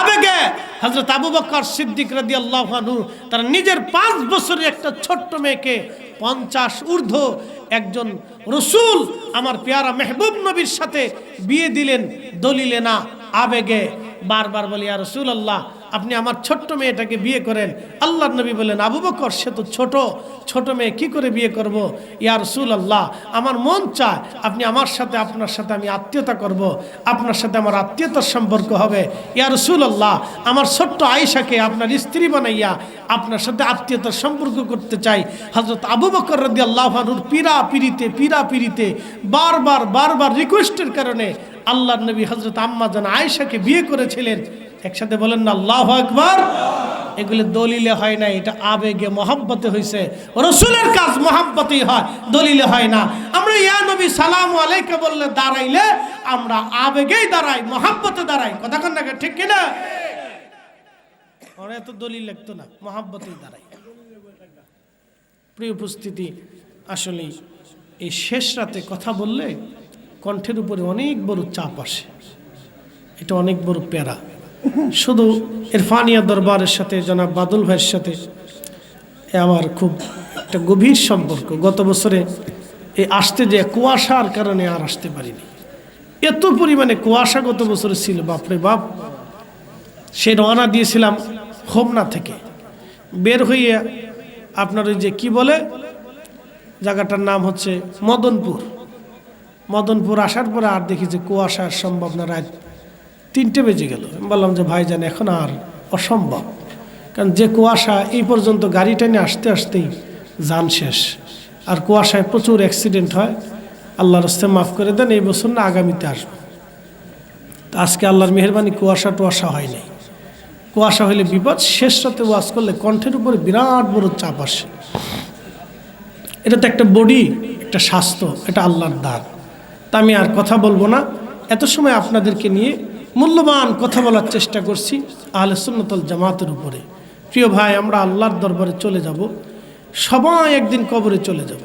আবেগে। হযরত আবু বকর সিদ্দিক রাদিয়াল্লাহু আনহু তার নিজের 5 বছরের একটা ছোট্ট মেয়েকে 50 ঊর্ধ্ব একজন রসুল আমার পেয়ারা মেহবুব নবীর সাথে বিয়ে দিলেন, দলিলে না আবেগে। বারবার বলি, ইয়া রাসূলুল্লাহ, আপনি আমার ছোট্ট মেয়েটাকে বিয়ে করেন। আল্লাহর নবী বলেন, আবু বকর, সে তো ছোট মেয়ে, কি করে বিয়ে করব? ইয়া রাসূলুল্লাহ, আমার মন চায় আপনি আমার সাথে, আপনার সাথে আমি আত্মীয়তা করব, আপনার সাথে আমার আত্মীয়তার সম্পর্ক হবে। ইয়া রাসূলুল্লাহ, আমার ছোট্ট আয়েশাকে আপনার স্ত্রী বানাইয়া আপনার সাথে আত্মীয়তার সম্পর্ক করতে চাই। হযরত আবু বকর রাদিয়াল্লাহু আনহুর পীড়াপিড়িতে বারবার রিকোয়েস্টের কারণে আল্লাহর নবী হযরত আম্মা জান আয়েশাকে বিয়ে করেছিলেন। একসাথে বলেন না আল্লাহু আকবার। এগুলো দলিলে হয় না, এটা আবেগে মহব্বতে হয়েছে। রসুলের কাজ মহব্বতেই হয়, দলিলে হয় না। আমরা ইয়া নবী সালামু আলাইকা বললে দাঁড়াইলে আমরা আবেগেই দাঁড়াই, মহব্বতে দাঁড়াই। কথা কন না, ঠিক কিনা? ওরা এত দলিল লাগতো না, মহব্বতেই দাঁড়াই। প্রিয় উপস্থিতি, আসলে এই শেষ রাতে কথা বললে কণ্ঠের উপরে অনেক বড় চাপ আসে, এটা অনেক বড় প্যারা। শুধু ইরফানিয়া দরবারের সাথে জনাব বাদল ভাইয়ের সাথে আমার খুব একটা গভীর সম্পর্ক। গত বছরে এই আসতে যে কুয়াশার কারণে আর আসতে পারিনি, এত পরিমাণে কুয়াশা গত বছরে ছিল, বাপরে বাপ। সে রওনা দিয়েছিলাম হোমনা থেকে, বের হইয়ে আপনার ওই যে কি বলে জায়গাটার নাম হচ্ছে মদনপুর আসার পরে আর দেখি যে কুয়াশার সম্ভাবনা, রাত 3টে বেজে গেল। আমি বললাম যে ভাইজান, এখন আর অসম্ভব, কারণ যে কুয়াশা, এই পর্যন্ত গাড়ি টেনে আসতেই যান শেষ। আর কুয়াশায় প্রচুর অ্যাক্সিডেন্ট হয়, আল্লাহর রাস্তায় মাফ করে দেন, এই বছর না আগামীতে আসবো। তা আজকে আল্লাহর মেহেরবানি কুয়াশা হয় নাই। কুয়াশা হইলে বিপদ। শেষ রাতে ওয়াজ করলে কণ্ঠের উপরে বিরাট বড় চাপ আসে। এটা তো একটা বডি, একটা স্বাস্থ্য, এটা আল্লাহর দান। তা আমি আর কথা বলবো না, এত সময় আপনাদেরকে নিয়ে মূল্যবান কথা বলার চেষ্টা করছি আহলে সুন্নাত ওয়াল জামাতের উপরে। প্রিয় ভাই, আমরা আল্লাহর দরবারে চলে যাব, সবাই একদিন কবরে চলে যাব।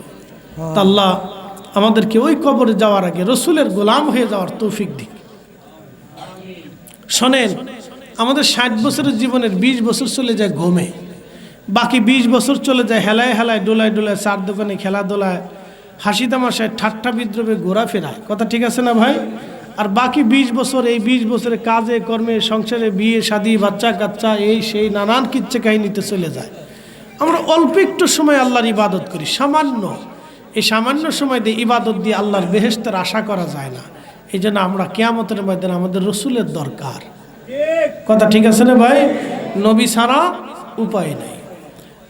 তা আল্লাহ আমাদেরকে ওই কবরে যাওয়ার আগে রসুলের গোলাম হয়ে যাওয়ার তৌফিক দিক। শোনেন, আমাদের 60 বছরের জীবনের 20 বছর চলে যায় ঘুমে, বাকি 20 বছর চলে যায় হেলায় ডোলায় চার দোকানে খেলাধুলায়, হাসি তামাশায়, ঠাট্টা বিদ্রোহে, ঘোরাফেরায়। কথা ঠিক আছে না ভাই? আর বাকি 20 বছর, এই 20 বছরে কাজে কর্মে, সংসারে, বিয়ে শাদী, বাচ্চা কাচ্চা, এই সেই নানান কিচ্ছা কাহিনীতে চলে যায়। আমরা অল্প একটু সময় আল্লাহর ইবাদত করি, সামান্য। এই সামান্য সময় দিয়ে ইবাদত দিয়ে আল্লাহর বেহেশতের আশা করা যায় না। এই জন্য আমরা কিয়ামতের ময়দানে আমাদের রসুলের দরকার। কথা ঠিক আছে না ভাই? নবী ছাড়া উপায় নাই।